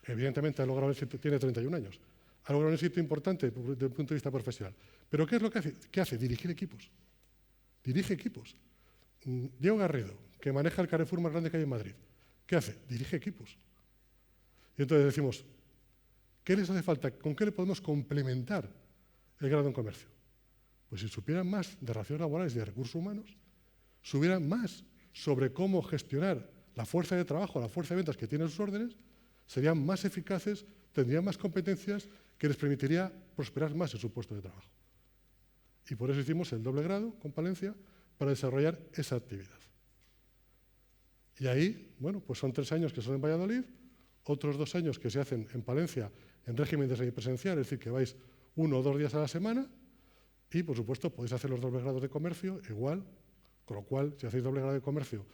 evidentemente, ha logrado éxito, tiene 31 años, ha logrado un éxito importante desde el punto de vista profesional. Pero ¿qué es lo que hace? ¿Qué hace? Dirigir equipos. Dirige equipos. Diego Garrido, que maneja el Carrefour más grande que hay en Madrid, ¿qué hace? Dirige equipos. Y entonces decimos, ¿qué les hace falta? ¿Con qué le podemos complementar el grado en comercio? Pues si supieran más de relaciones laborales y de recursos humanos, supieran más sobre cómo gestionar la fuerza de trabajo, la fuerza de ventas que tienen sus órdenes, serían más eficaces, tendrían más competencias que les permitiría prosperar más en su puesto de trabajo. Y por eso hicimos el doble grado con Palencia para desarrollar esa actividad. Y ahí, bueno, pues son 3 años que son en Valladolid, otros 2 años que se hacen en Palencia en régimen de semipresencial, es decir, que vais 1 o 2 días a la semana y, por supuesto, podéis hacer los dobles grados de comercio igual, con lo cual, si hacéis doble grado de comercio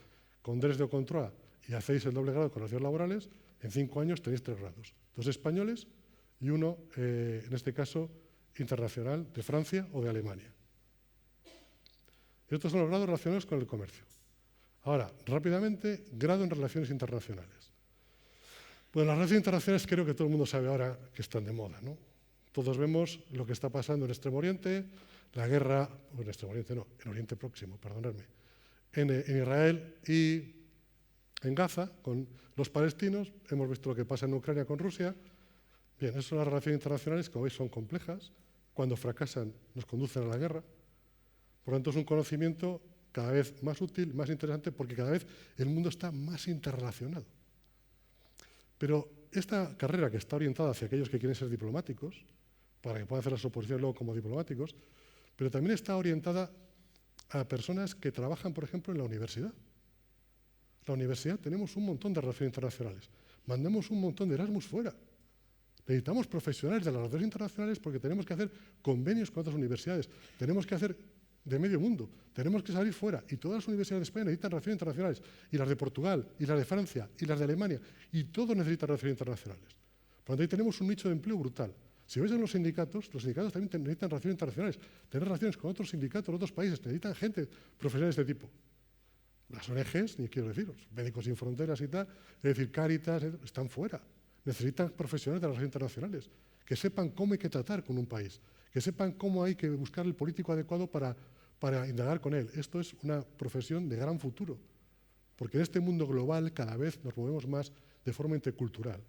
con DRES de Ocontroa y hacéis el doble grado de relaciones laborales, en 5 años tenéis 3 grados, 2 españoles y 1, en este caso, internacional de Francia o de Alemania. Y estos son los grados relacionados con el comercio. Ahora, rápidamente, grado en relaciones internacionales. Pues las relaciones internacionales creo que todo el mundo sabe ahora que están de moda, ¿no? Todos vemos lo que está pasando en Extremo Oriente, la guerra, en Extremo Oriente no, en Oriente Próximo, perdonadme, en Israel y en Gaza con los palestinos, hemos visto lo que pasa en Ucrania con Rusia. Bien, esas son las relaciones internacionales, como veis son complejas, cuando fracasan nos conducen a la guerra, por lo tanto es un conocimiento cada vez más útil, más interesante, porque cada vez el mundo está más interrelacionado. Pero esta carrera que está orientada hacia aquellos que quieren ser diplomáticos, para que puedan hacer las oposiciones luego como diplomáticos, pero también está orientada a personas que trabajan, por ejemplo, en la universidad. La universidad tenemos un montón de relaciones internacionales, mandamos un montón de Erasmus fuera. Necesitamos profesionales de las relaciones internacionales porque tenemos que hacer convenios con otras universidades, tenemos que hacer de medio mundo, tenemos que salir fuera y todas las universidades de España necesitan relaciones internacionales y las de Portugal, y las de Francia, y las de Alemania, y todos necesitan relaciones internacionales. Por lo tanto, ahí tenemos un nicho de empleo brutal. Si veis en los sindicatos también necesitan relaciones internacionales, tener relaciones con otros sindicatos de otros países, necesitan gente, profesionales de este tipo. Las ONGs, ni quiero deciros, Médicos Sin Fronteras y tal, es decir, Cáritas, están fuera. Necesitan profesionales de las relaciones internacionales, que sepan cómo hay que tratar con un país, que sepan cómo hay que buscar el político adecuado para indagar con él. Esto es una profesión de gran futuro, porque en este mundo global cada vez nos movemos más de forma intercultural.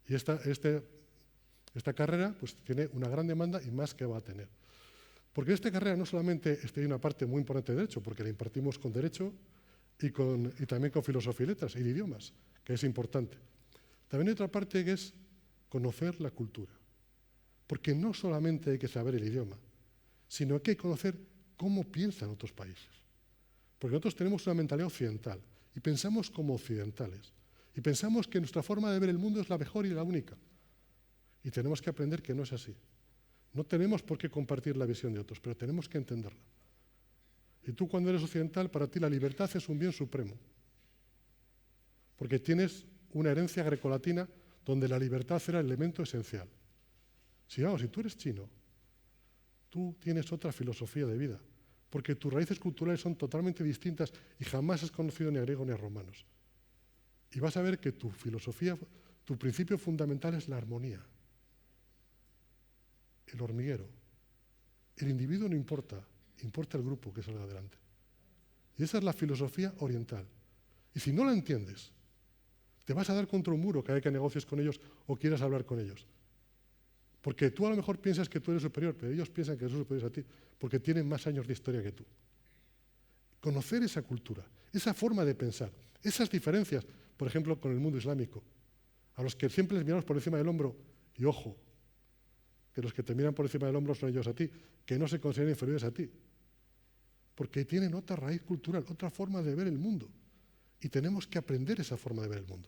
Y esta carrera pues, tiene una gran demanda y más que va a tener. Porque en esta carrera no solamente hay una parte muy importante de Derecho, porque la impartimos con Derecho y también con Filosofía y Letras y de idiomas, que es importante. También hay otra parte que es conocer la cultura. Porque no solamente hay que saber el idioma, sino que hay que conocer cómo piensan otros países. Porque nosotros tenemos una mentalidad occidental y pensamos como occidentales. Y pensamos que nuestra forma de ver el mundo es la mejor y la única. Y tenemos que aprender que no es así. No tenemos por qué compartir la visión de otros, pero tenemos que entenderla. Y tú cuando eres occidental, para ti la libertad es un bien supremo. Porque tienes una herencia grecolatina donde la libertad era el elemento esencial. Si tú eres chino, tú tienes otra filosofía de vida, porque tus raíces culturales son totalmente distintas y jamás has conocido ni a griegos ni a romanos. Y vas a ver que tu filosofía, tu principio fundamental es la armonía. El hormiguero. El individuo no importa, importa el grupo que salga adelante. Y esa es la filosofía oriental. Y si no la entiendes, te vas a dar contra un muro cada vez que negocies con ellos o quieras hablar con ellos. Porque tú a lo mejor piensas que tú eres superior, pero ellos piensan que son superiores a ti, porque tienen más años de historia que tú. Conocer esa cultura, esa forma de pensar, esas diferencias, por ejemplo, con el mundo islámico, a los que siempre les miramos por encima del hombro, y ojo, que los que te miran por encima del hombro son ellos a ti, que no se consideran inferiores a ti, porque tienen otra raíz cultural, otra forma de ver el mundo, y tenemos que aprender esa forma de ver el mundo.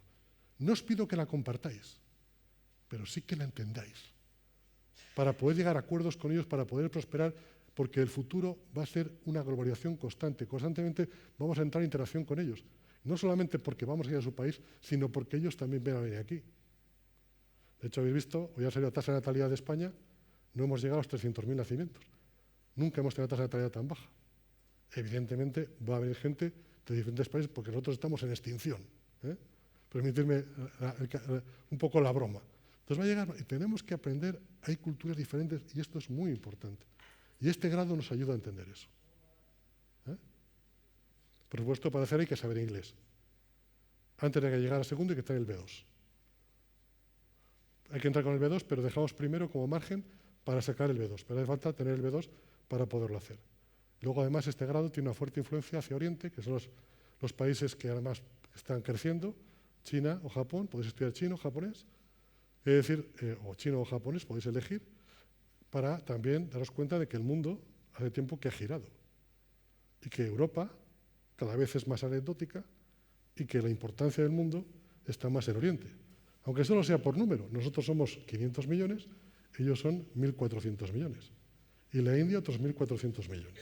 No os pido que la compartáis, pero sí que la entendáis, para poder llegar a acuerdos con ellos, para poder prosperar, porque el futuro va a ser una globalización constante. Constantemente vamos a entrar en interacción con ellos. No solamente porque vamos a ir a su país, sino porque ellos también van a venir aquí. De hecho, habéis visto, hoy ha salido la tasa de natalidad de España, no hemos llegado a los 300.000 nacimientos. Nunca hemos tenido una tasa de natalidad tan baja. Evidentemente va a venir gente de diferentes países porque nosotros estamos en extinción. Permitidme un poco la broma. Entonces va a llegar y tenemos que aprender, hay culturas diferentes y esto es muy importante. Y este grado nos ayuda a entender eso. Por supuesto, para hacer hay que saber inglés. Antes de llegar al segundo hay que tener el B2. Hay que entrar con el B2, pero dejamos primero como margen para sacar el B2. Pero hace falta tener el B2 para poderlo hacer. Luego, además, este grado tiene una fuerte influencia hacia Oriente, que son los países que además están creciendo, China o Japón, podéis estudiar chino o japonés, es decir, o chino o japonés, podéis elegir, para también daros cuenta de que el mundo hace tiempo que ha girado y que Europa cada vez es más anecdótica y que la importancia del mundo está más en Oriente. Aunque solo sea por número, nosotros somos 500 millones, ellos son 1.400 millones. Y la India otros 1.400 millones.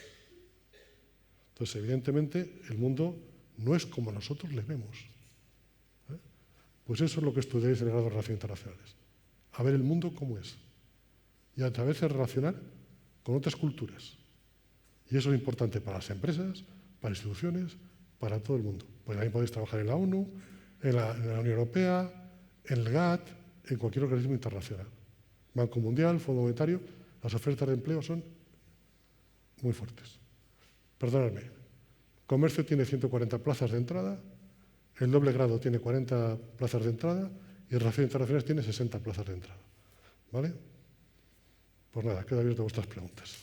Entonces, evidentemente, el mundo no es como nosotros le vemos. Pues eso es lo que estudiáis en el grado de Relaciones Internacionales. A ver el mundo cómo es. Y a través de relacionar con otras culturas. Y eso es importante para las empresas, para instituciones, para todo el mundo. Pues también podéis trabajar en la ONU, en la Unión Europea, en el GATT, en cualquier organismo internacional. Banco Mundial, Fondo Monetario, las ofertas de empleo son muy fuertes. Perdonadme, comercio tiene 140 plazas de entrada, el doble grado tiene 40 plazas de entrada y Relaciones Internacionales tiene 60 plazas de entrada. ¿Vale? Pues nada, quedo abierto a vuestras preguntas.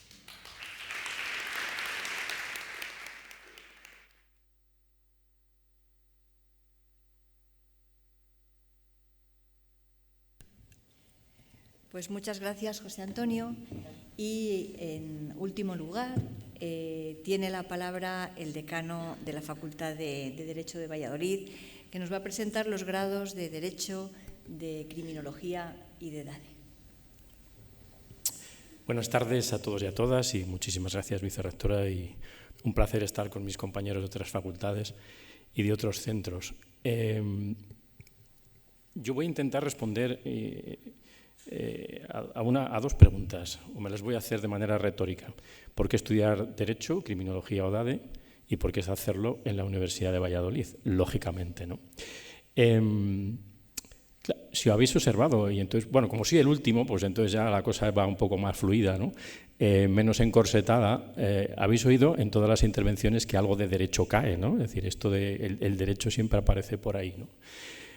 Pues muchas gracias, José Antonio. Y en último lugar, tiene la palabra el decano de la Facultad de Derecho de Valladolid, que nos va a presentar los grados de Derecho, de Criminología y de DADE. Buenas tardes a todos y a todas y muchísimas gracias, vicerrectora, y un placer estar con mis compañeros de otras facultades y de otros centros. Yo voy a intentar responder a dos preguntas, o me las voy a hacer de manera retórica. ¿Por qué estudiar Derecho, Criminología o DADE? ¿Y por qué es hacerlo en la Universidad de Valladolid? Lógicamente, ¿no? Si habéis observado, y entonces, bueno, como soy el último, pues entonces ya la cosa va un poco más fluida, ¿no? Menos encorsetada. Habéis oído en todas las intervenciones que algo de derecho cae, ¿no? Es decir, esto el derecho siempre aparece por ahí, ¿no?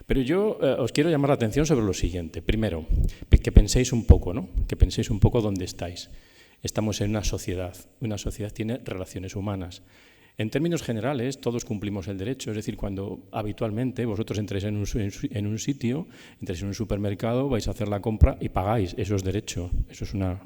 Pero yo os quiero llamar la atención sobre lo siguiente. Primero, que penséis un poco, ¿no? Que penséis un poco dónde estáis. Estamos en una sociedad. Una sociedad tiene relaciones humanas. En términos generales, todos cumplimos el derecho. Es decir, cuando habitualmente vosotros entráis en un sitio, entráis en un supermercado, vais a hacer la compra y pagáis. Eso es derecho. Eso es una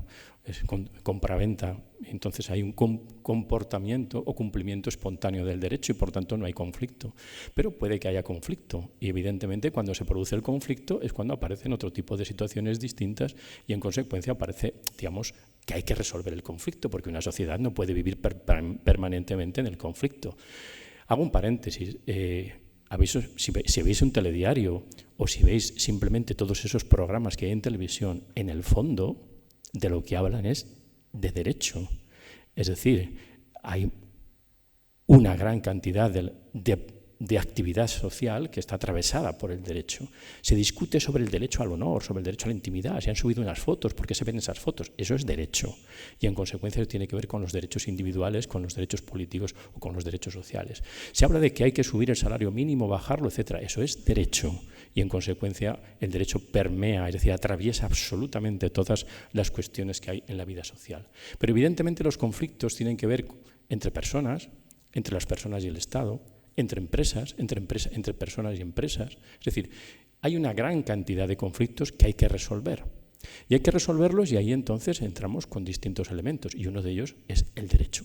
compraventa. Entonces hay un comportamiento o cumplimiento espontáneo del derecho y por tanto no hay conflicto. Pero puede que haya conflicto y evidentemente cuando se produce el conflicto es cuando aparecen otro tipo de situaciones distintas y en consecuencia aparece, digamos, que hay que resolver el conflicto porque una sociedad no puede vivir permanentemente en el conflicto. Hago un paréntesis. Si veis un telediario o si veis simplemente todos esos programas que hay en televisión, en el fondo de lo que hablan es de derecho. Es decir, hay una gran cantidad de actividad social que está atravesada por el derecho. Se discute sobre el derecho al honor, sobre el derecho a la intimidad, se han subido unas fotos, ¿por qué se ven esas fotos? Eso es derecho y en consecuencia tiene que ver con los derechos individuales, con los derechos políticos o con los derechos sociales. Se habla de que hay que subir el salario mínimo, bajarlo, etcétera. Eso es derecho y en consecuencia el derecho permea, es decir, atraviesa absolutamente todas las cuestiones que hay en la vida social. Pero evidentemente los conflictos tienen que ver entre personas, entre las personas y el Estado, entre empresas, entre personas y empresas. Es decir, hay una gran cantidad de conflictos que hay que resolver. Y hay que resolverlos y ahí entonces entramos con distintos elementos y uno de ellos es el derecho.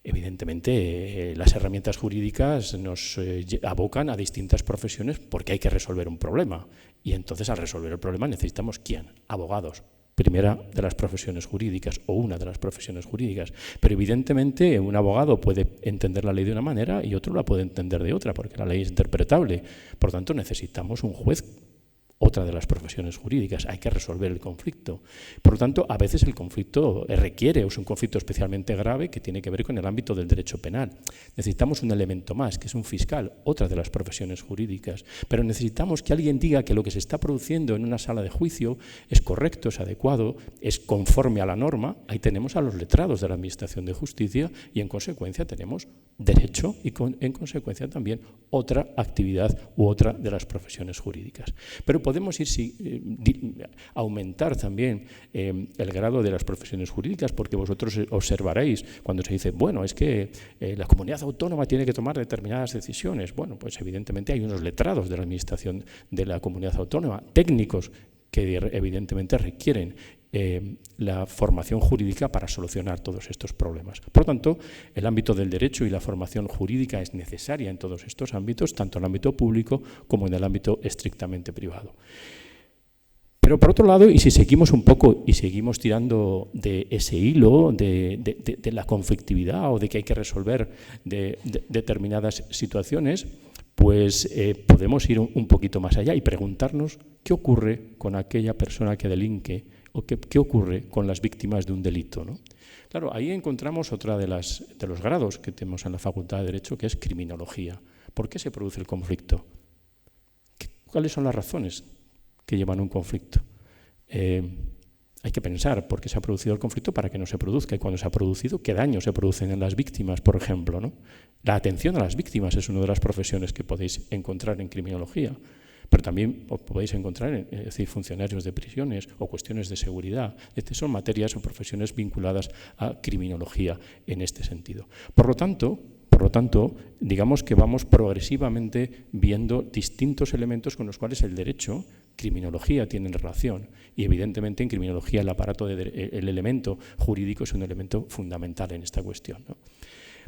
Evidentemente, las herramientas jurídicas nos abocan a distintas profesiones porque hay que resolver un problema. Y entonces al resolver el problema necesitamos ¿quién? Abogados. primera de las profesiones jurídicas o una de las profesiones jurídicas. Pero evidentemente un abogado puede entender la ley de una manera y otro la puede entender de otra, porque la ley es interpretable. Por tanto, necesitamos un juez, otra de las profesiones jurídicas. Hay que resolver el conflicto. Por lo tanto, a veces el conflicto requiere, o es un conflicto especialmente grave que tiene que ver con el ámbito del derecho penal. Necesitamos un elemento más, que es un fiscal, otra de las profesiones jurídicas. Pero necesitamos que alguien diga que lo que se está produciendo en una sala de juicio es correcto, es adecuado, es conforme a la norma. Ahí tenemos a los letrados de la Administración de Justicia y, en consecuencia, tenemos derecho y, en consecuencia, también otra actividad u otra de las profesiones jurídicas. Pero podemos aumentar también el grado de las profesiones jurídicas, porque vosotros observaréis cuando se dice, bueno, es que la comunidad autónoma tiene que tomar determinadas decisiones. Bueno, pues evidentemente hay unos letrados de la Administración de la comunidad autónoma, técnicos que evidentemente requieren la formación jurídica para solucionar todos estos problemas. Por lo tanto, el ámbito del derecho y la formación jurídica es necesaria en todos estos ámbitos, tanto en el ámbito público como en el ámbito estrictamente privado. Pero por otro lado, y si seguimos un poco y seguimos tirando de ese hilo de la conflictividad o de que hay que resolver determinadas situaciones, pues podemos ir un poquito más allá y preguntarnos qué ocurre con aquella persona que delinque o qué ocurre con las víctimas de un delito, ¿no? Claro, ahí encontramos otra de los grados que tenemos en la Facultad de Derecho, que es criminología. ¿Por qué se produce el conflicto? ¿Cuáles son las razones que llevan a un conflicto? Hay que pensar por qué se ha producido el conflicto para que no se produzca, y cuando se ha producido, qué daños se producen en las víctimas, por ejemplo, ¿no? La atención a las víctimas es una de las profesiones que podéis encontrar en criminología, pero también podéis encontrar es decir, funcionarios de prisiones o cuestiones de seguridad. Estas son materias o profesiones vinculadas a criminología en este sentido. Por lo tanto, digamos que vamos progresivamente viendo distintos elementos con los cuales el derecho, criminología, tienen relación. Y evidentemente en criminología el elemento jurídico es un elemento fundamental en esta cuestión, ¿no?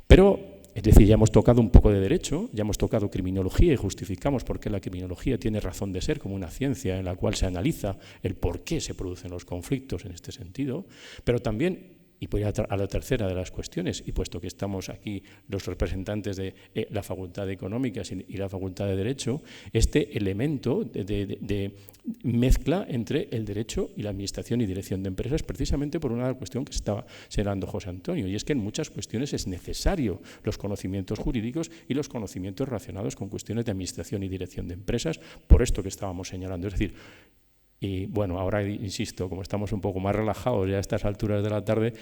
Pero, es decir, ya hemos tocado un poco de derecho, ya hemos tocado criminología y justificamos por qué la criminología tiene razón de ser como una ciencia en la cual se analiza el por qué se producen los conflictos en este sentido, pero también, y voy a la tercera de las cuestiones, y puesto que estamos aquí los representantes de la Facultad de Económicas y la Facultad de Derecho, este elemento de mezcla entre el derecho y la administración y dirección de empresas, precisamente por una cuestión que estaba señalando José Antonio, y es que en muchas cuestiones es necesario los conocimientos jurídicos y los conocimientos relacionados con cuestiones de administración y dirección de empresas, por esto que estábamos señalando. Es decir, y bueno, ahora insisto, como estamos un poco más relajados ya a estas alturas de la tarde,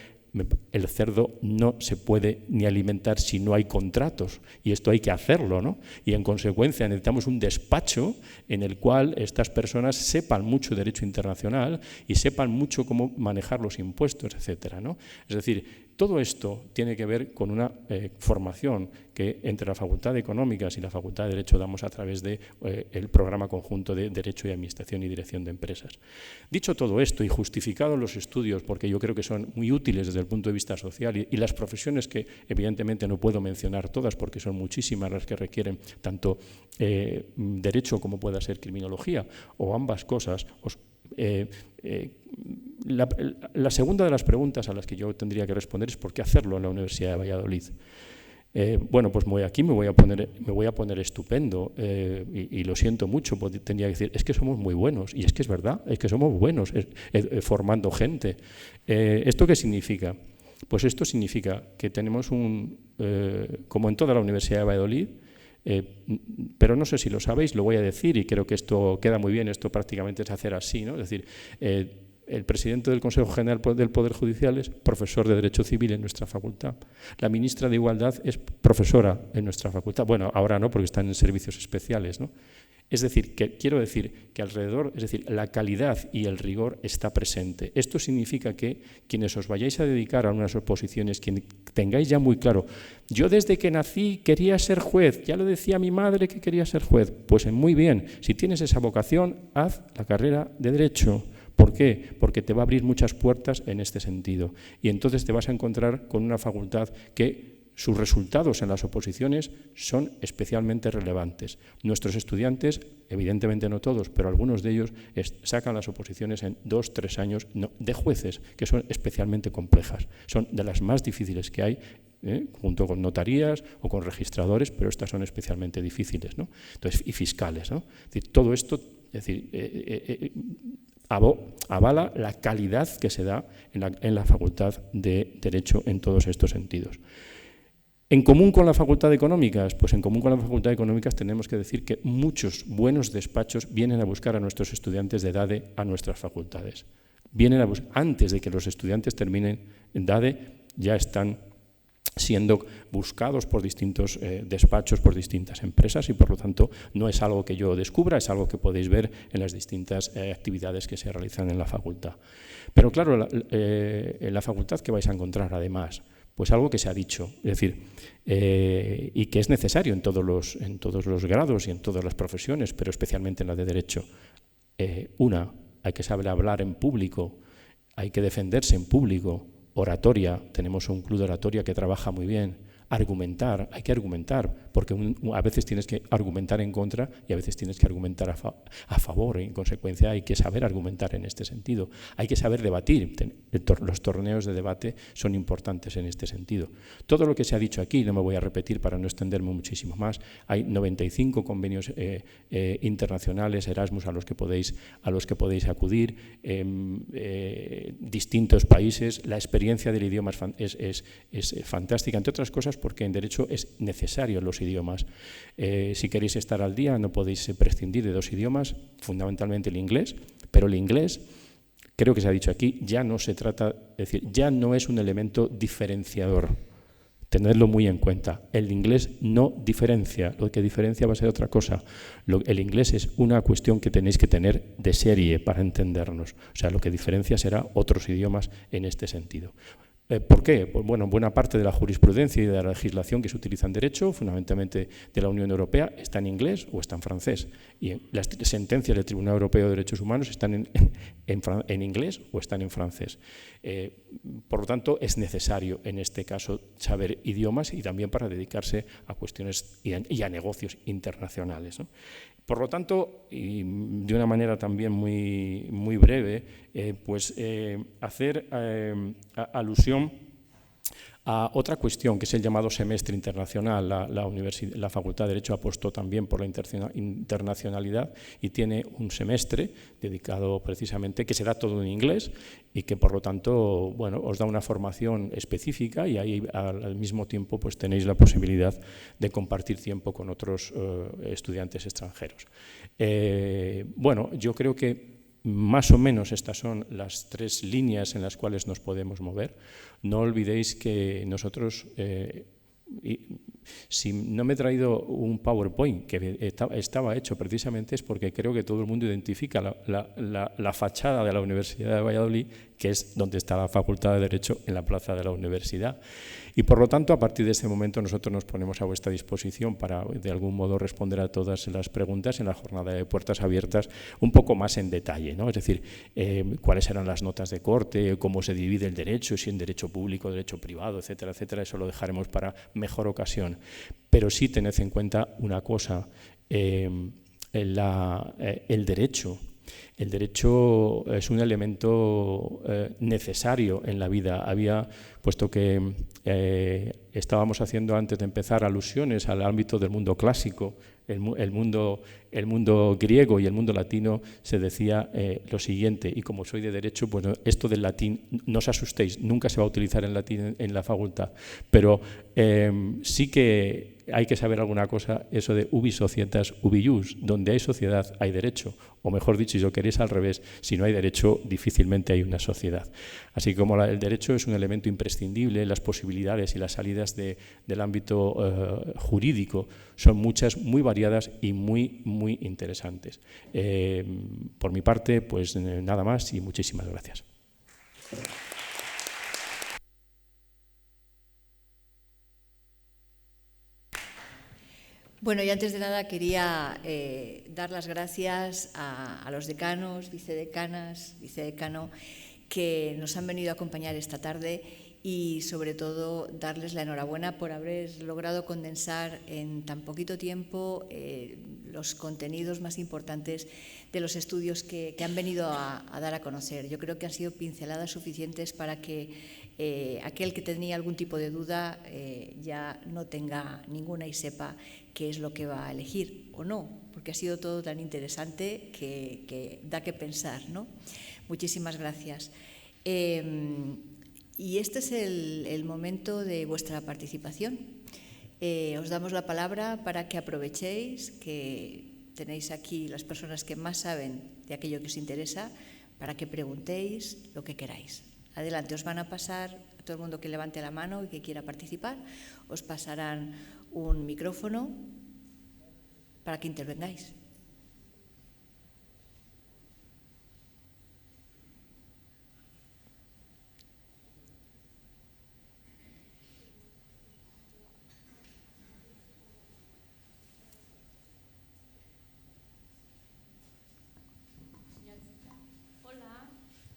el cerdo no se puede ni alimentar si no hay contratos, y esto hay que hacerlo, ¿no? Y en consecuencia necesitamos un despacho en el cual estas personas sepan mucho derecho internacional y sepan mucho cómo manejar los impuestos, etcétera, ¿no? Es decir, todo esto tiene que ver con una formación que entre la Facultad de Económicas y la Facultad de Derecho damos a través del programa conjunto de Derecho y Administración y Dirección de Empresas. Dicho todo esto y justificado los estudios, porque yo creo que son muy útiles desde el punto de vista social y las profesiones que evidentemente no puedo mencionar todas porque son muchísimas las que requieren tanto derecho como pueda ser criminología o ambas cosas. La segunda de las preguntas a las que yo tendría que responder es ¿por qué hacerlo en la Universidad de Valladolid? Bueno, pues aquí me voy a poner estupendo y lo siento mucho, tendría que decir, es que somos muy buenos, y es que es verdad, es que somos buenos formando gente. ¿Esto qué significa? Pues esto significa que tenemos como en toda la Universidad de Valladolid, pero no sé si lo sabéis, lo voy a decir y creo que esto queda muy bien, esto prácticamente es hacer así, ¿no? Es decir, el presidente del Consejo General del Poder Judicial es profesor de Derecho Civil en nuestra facultad. La ministra de Igualdad es profesora en nuestra facultad. Bueno, ahora no, porque están en servicios especiales, ¿no? Es decir, quiero decir que alrededor, es decir, la calidad y el rigor está presente. Esto significa que quienes os vayáis a dedicar a unas oposiciones, quienes tengáis ya muy claro, yo desde que nací quería ser juez, ya lo decía mi madre que quería ser juez, pues muy bien, si tienes esa vocación, haz la carrera de Derecho. ¿Por qué? Porque te va a abrir muchas puertas en este sentido. Y entonces te vas a encontrar con una facultad que sus resultados en las oposiciones son especialmente relevantes. Nuestros estudiantes, evidentemente no todos, pero algunos de ellos sacan las oposiciones en 2 o 3 años de jueces, que son especialmente complejas. Son de las más difíciles que hay, junto con notarías o con registradores, pero estas son especialmente difíciles, ¿no? Entonces, y fiscales, ¿no? Es decir, todo esto, es decir, avala la calidad que se da en la Facultad de Derecho en todos estos sentidos. ¿En común con la Facultad de Económicas? Pues en común con la Facultad de Económicas tenemos que decir que muchos buenos despachos vienen a buscar a nuestros estudiantes de DADE a nuestras facultades. Vienen a antes de que los estudiantes terminen en DADE, ya están siendo buscados por distintos despachos, por distintas empresas, y por lo tanto no es algo que yo descubra, es algo que podéis ver en las distintas actividades que se realizan en la facultad. Pero claro, en la facultad, ¿qué vais a encontrar además? Pues algo que se ha dicho, es decir, y que es necesario en todos los grados y en todas las profesiones, pero especialmente en la de Derecho. Hay que saber hablar en público, hay que defenderse en público, oratoria, tenemos un club de oratoria que trabaja muy bien. Argumentar, hay que argumentar, porque a veces tienes que argumentar en contra y a veces tienes que argumentar a favor, y en consecuencia hay que saber argumentar en este sentido. Hay que saber debatir, los torneos de debate son importantes en este sentido. Todo lo que se ha dicho aquí, no me voy a repetir para no extenderme muchísimo más, hay 95 convenios internacionales, Erasmus, a los que podéis acudir, distintos países, la experiencia del idioma es fantástica, entre otras cosas porque en Derecho es necesario los idiomas. Si queréis estar al día no podéis prescindir de 2 idiomas, fundamentalmente el inglés, pero el inglés, creo que se ha dicho aquí, ya no se trata, es decir, ya no es un elemento diferenciador. Tenedlo muy en cuenta. El inglés no diferencia, lo que diferencia va a ser otra cosa. El inglés es una cuestión que tenéis que tener de serie para entendernos. O sea, lo que diferencia será otros idiomas en este sentido. ¿Por qué? Pues bueno, buena parte de la jurisprudencia y de la legislación que se utiliza en Derecho, fundamentalmente de la Unión Europea, está en inglés o está en francés. Y las sentencias del Tribunal Europeo de Derechos Humanos están en inglés o están en francés. Por lo tanto, es necesario en este caso saber idiomas y también para dedicarse a cuestiones y a negocios internacionales, ¿no? Por lo tanto, y de una manera también muy breve, hacer alusión a otra cuestión, que es el llamado semestre internacional. La Facultad de Derecho apostó también por la internacionalidad y tiene un semestre dedicado precisamente, que se da todo en inglés y que por lo tanto, bueno, os da una formación específica y ahí al mismo tiempo pues tenéis la posibilidad de compartir tiempo con otros estudiantes extranjeros. Bueno, yo creo que más o menos estas son las 3 líneas en las cuales nos podemos mover. No olvidéis que nosotros, si no me he traído un PowerPoint que estaba hecho precisamente es porque creo que todo el mundo identifica la fachada de la Universidad de Valladolid, que es donde está la Facultad de Derecho, en la plaza de la universidad. Y por lo tanto, a partir de este momento nosotros nos ponemos a vuestra disposición para de algún modo responder a todas las preguntas en la jornada de puertas abiertas un poco más en detalle, ¿no? Es decir, cuáles eran las notas de corte, cómo se divide el derecho, si en derecho público, derecho privado, etcétera, etcétera. Eso lo dejaremos para mejor ocasión. Pero sí tened en cuenta una cosa, el derecho. El derecho es un elemento necesario en la vida. Puesto que estábamos haciendo antes de empezar alusiones al ámbito del mundo clásico, el mundo griego y el mundo latino, se decía lo siguiente, y como soy de Derecho, pues esto del latín, no os asustéis, nunca se va a utilizar en latín en la facultad, pero sí que hay que saber alguna cosa, eso de ubi societas, ubi ius, donde hay sociedad hay derecho, o mejor dicho, si lo queréis al revés, si no hay derecho, difícilmente hay una sociedad. Así como el derecho es un elemento imprescindible, las posibilidades y las salidas del ámbito jurídico son muchas, muy variadas y muy interesantes. Por mi parte, pues nada más y muchísimas gracias. Bueno, y antes de nada quería dar las gracias a los decanos, vicedecanas, vicedecano, que nos han venido a acompañar esta tarde y sobre todo darles la enhorabuena por haber logrado condensar en tan poquito tiempo los contenidos más importantes de los estudios que han venido a dar a conocer. Yo creo que han sido pinceladas suficientes para que aquel que tenía algún tipo de duda ya no tenga ninguna y sepa qué es lo que va a elegir o no, porque ha sido todo tan interesante que da que pensar, ¿no? Muchísimas gracias. Y este es el momento de vuestra participación. Os damos la palabra para que aprovechéis que tenéis aquí las personas que más saben de aquello que os interesa, para que preguntéis lo que queráis. Adelante, os van a pasar, a todo el mundo que levante la mano y que quiera participar, os pasarán un micrófono para que intervengáis.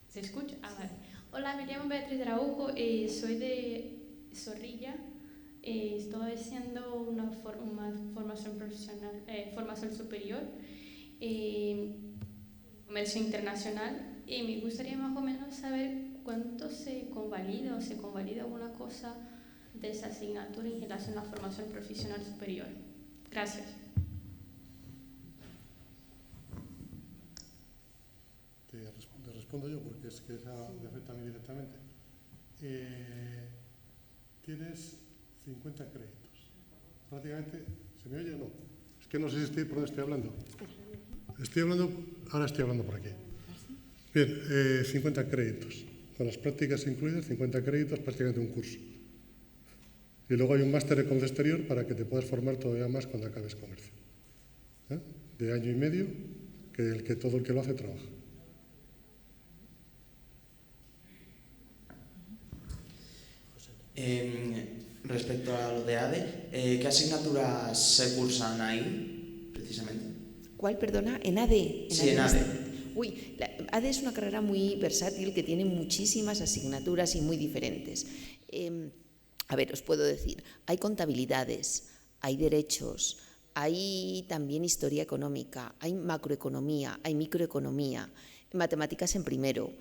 ¿Se escucha? Ah, vale. Hola, me llamo Beatriz Araujo y soy de Zorrilla. Estoy haciendo una formación profesional, formación superior, comercio internacional, y me gustaría más o menos saber cuánto se convalida o se convalida alguna cosa de esa asignatura en relación a la formación profesional superior. Gracias. Te respondo yo, porque es que esa me afecta a mí directamente. Tienes 50 créditos. Prácticamente, ¿se me oye o no? Es que no sé si por dónde estoy hablando. Ahora estoy hablando por aquí. Bien, 50 créditos. Con las prácticas incluidas, 50 créditos, prácticamente un curso. Y luego hay un máster de comercio exterior para que te puedas formar todavía más cuando acabes comercio. De año y medio, que todo el que lo hace trabaja. Respecto a lo de ADE, ¿qué asignaturas se cursan ahí, precisamente? ¿Cuál, perdona? ¿En ADE? Sí, en ADE. Uy, ADE es una carrera muy versátil que tiene muchísimas asignaturas y muy diferentes. A ver, os puedo decir, hay contabilidades, hay derechos, hay también historia económica, hay macroeconomía, hay microeconomía, matemáticas en primero.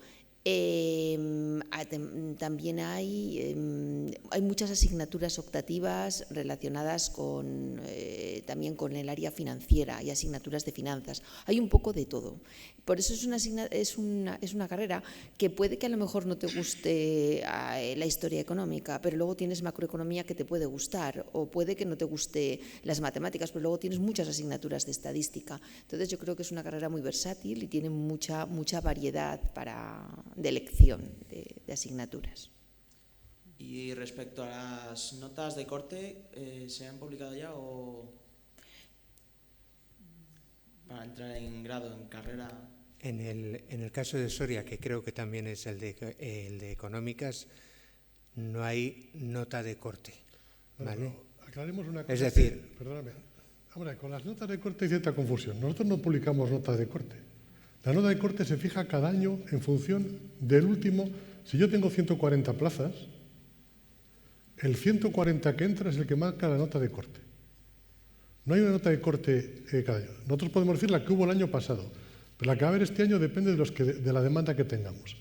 También hay muchas asignaturas optativas relacionadas también con el área financiera y asignaturas de finanzas. Hay un poco de todo. Por eso es una carrera que puede que a lo mejor no te guste la historia económica, pero luego tienes macroeconomía que te puede gustar, o puede que no te guste las matemáticas, pero luego tienes muchas asignaturas de estadística. Entonces yo creo que es una carrera muy versátil y tiene mucha variedad de elección de asignaturas. Y respecto a las notas de corte, ¿se han publicado ya o para entrar en grado, en carrera? En el caso de Soria, que creo que también es el de económicas, no hay nota de corte. ¿Vale? No, aclaremos una cosa. Es decir, perdóname. Ahora, con las notas de corte hay cierta confusión. Nosotros no publicamos notas de corte. La nota de corte se fija cada año en función del último. Si yo tengo 140 plazas, el 140 que entra es el que marca la nota de corte. No hay una nota de corte cada año. Nosotros podemos decir la que hubo el año pasado, pero la que va a haber este año depende de la demanda que tengamos.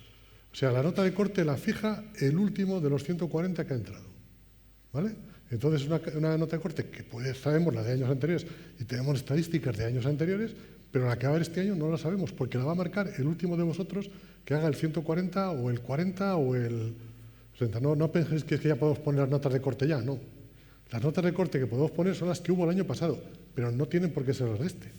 O sea, la nota de corte la fija el último de los 140 que ha entrado. ¿Vale? Entonces, una nota de corte que sabemos la de años anteriores y tenemos estadísticas de años anteriores, pero la que va a haber este año no la sabemos, porque la va a marcar el último de vosotros que haga el 140 o el 40 o el 60. No penséis que ya podemos poner las notas de corte ya, no. Las notas de corte que podemos poner son las que hubo el año pasado, pero no tienen por qué ser las de este.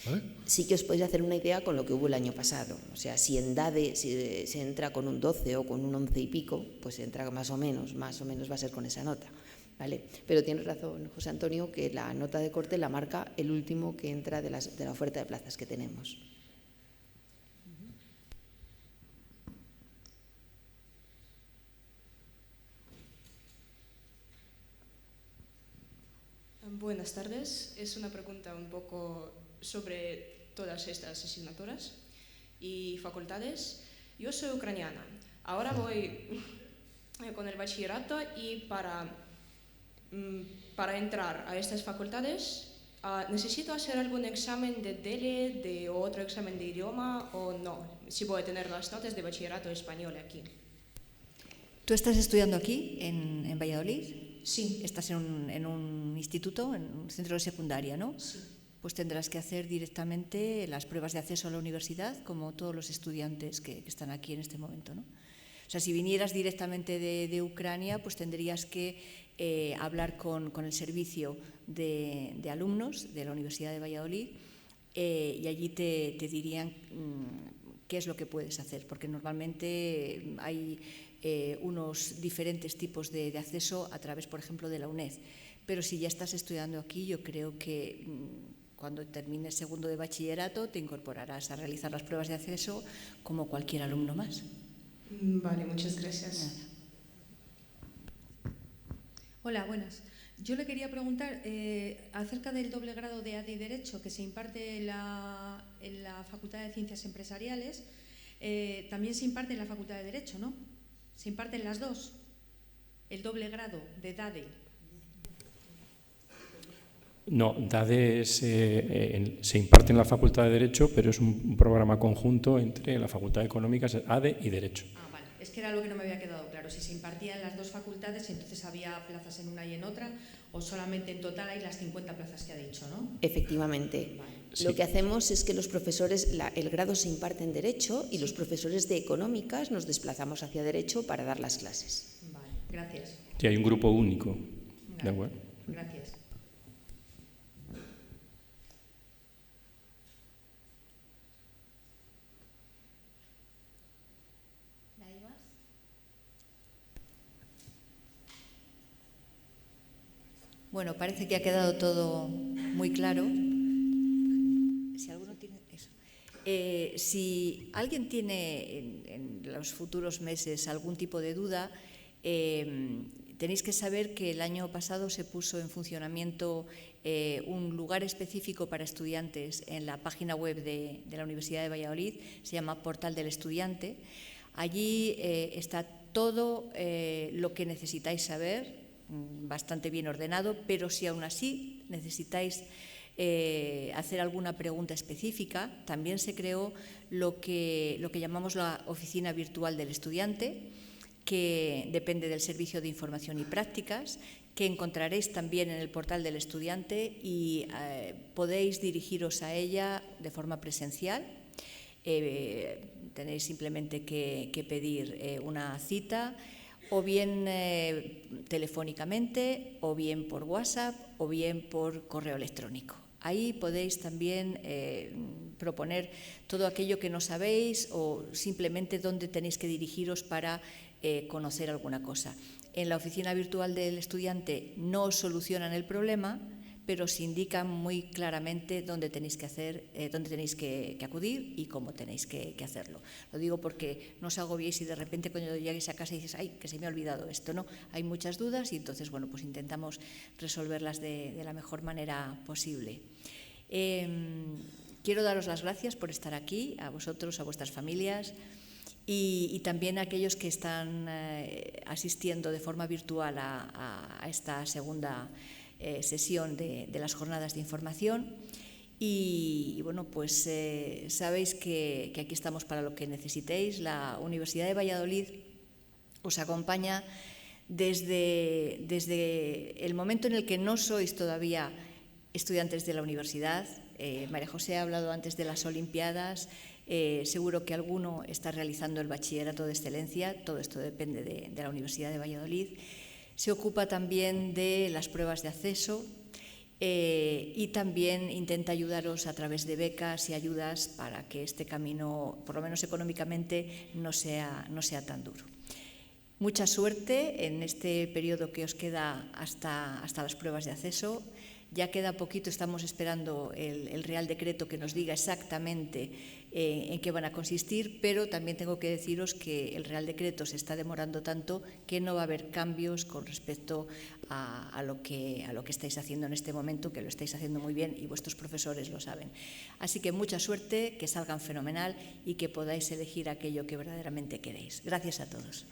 ¿Vale? Sí que os podéis hacer una idea con lo que hubo el año pasado. O sea, si en DADE se entra con un 12 o con un 11 y pico, pues entra más o menos va a ser con esa nota. ¿Vale? Pero tienes razón, José Antonio, que la nota de corte la marca el último que entra de la oferta de plazas que tenemos. Buenas tardes. Es una pregunta un poco sobre todas estas asignaturas y facultades. Yo soy ucraniana. Ahora voy con el bachillerato y para entrar a estas facultades, ¿necesito hacer algún examen de DELE, de otro examen de idioma o no? Si voy a tener las notas de bachillerato español aquí. ¿Tú estás estudiando aquí, en Valladolid? Sí. Estás en un instituto, en un centro de secundaria, ¿no? Sí. Pues tendrás que hacer directamente las pruebas de acceso a la universidad, como todos los estudiantes que están aquí en este momento, ¿no? O sea, si vinieras directamente de Ucrania, pues tendrías que hablar con el servicio de alumnos de la Universidad de Valladolid y allí te dirían qué es lo que puedes hacer, porque normalmente hay unos diferentes tipos de acceso a través, por ejemplo, de la UNED. Pero si ya estás estudiando aquí, yo creo que cuando termines segundo de bachillerato te incorporarás a realizar las pruebas de acceso como cualquier alumno más. Vale, muchas gracias. Nada. Hola, buenas. Yo le quería preguntar acerca del doble grado de ADE y Derecho que se imparte en la Facultad de Ciencias Empresariales. También se imparte en la Facultad de Derecho, ¿no? ¿Se imparten las dos? El doble grado de DADE. No, DADE se imparte en la Facultad de Derecho, pero es un programa conjunto entre la Facultad de Económicas, ADE y Derecho. Ah, vale. Es que era lo que no me había quedado claro. Si se impartía en las dos facultades, entonces había plazas en una y en otra, o solamente en total hay las 50 plazas que ha dicho, ¿no? Efectivamente. Vale. Sí. Lo que hacemos es que los profesores, el grado se imparte en Derecho y los profesores de Económicas nos desplazamos hacia Derecho para dar las clases. Vale, gracias. Sí, hay un grupo único. Vale. ¿De acuerdo? Gracias. Bueno, parece que ha quedado todo muy claro. Si alguno tiene eso. Si alguien tiene en los futuros meses algún tipo de duda, tenéis que saber que el año pasado se puso en funcionamiento un lugar específico para estudiantes en la página web de la Universidad de Valladolid, se llama Portal del Estudiante. Allí está todo lo que necesitáis saber, bastante bien ordenado, pero si aún así necesitáis hacer alguna pregunta específica, también se creó lo que llamamos la Oficina Virtual del Estudiante, que depende del Servicio de Información y Prácticas, que encontraréis también en el Portal del Estudiante y podéis dirigiros a ella de forma presencial. Tenéis simplemente que pedir una cita, o bien telefónicamente, o bien por WhatsApp, o bien por correo electrónico. Ahí podéis también proponer todo aquello que no sabéis o simplemente dónde tenéis que dirigiros para conocer alguna cosa. En la oficina virtual del estudiante no os solucionan el problema, pero os indican muy claramente dónde tenéis que dónde tenéis que acudir y cómo tenéis que hacerlo. Lo digo porque no os agobiéis y de repente cuando lleguéis a casa dices, ¡ay, que se me ha olvidado esto! ¿No? Hay muchas dudas y entonces, bueno, pues intentamos resolverlas de la mejor manera posible. Quiero daros las gracias por estar aquí, a vosotros, a vuestras familias y también a aquellos que están asistiendo de forma virtual a esta segunda sesión de las jornadas de información y bueno, pues sabéis que aquí estamos para lo que necesitéis. La Universidad de Valladolid os acompaña desde el momento en el que no sois todavía estudiantes de la universidad. María José ha hablado antes de las Olimpiadas, seguro que alguno está realizando el bachillerato de excelencia, todo esto depende de la Universidad de Valladolid. Se ocupa también de las pruebas de acceso y también intenta ayudaros a través de becas y ayudas para que este camino, por lo menos económicamente, no sea tan duro. Mucha suerte en este periodo que os queda hasta las pruebas de acceso. Ya queda poquito, estamos esperando el Real Decreto que nos diga exactamente en qué van a consistir, pero también tengo que deciros que el Real Decreto se está demorando tanto que no va a haber cambios con respecto a lo que estáis haciendo en este momento, que lo estáis haciendo muy bien y vuestros profesores lo saben. Así que mucha suerte, que salgan fenomenal y que podáis elegir aquello que verdaderamente queréis. Gracias a todos.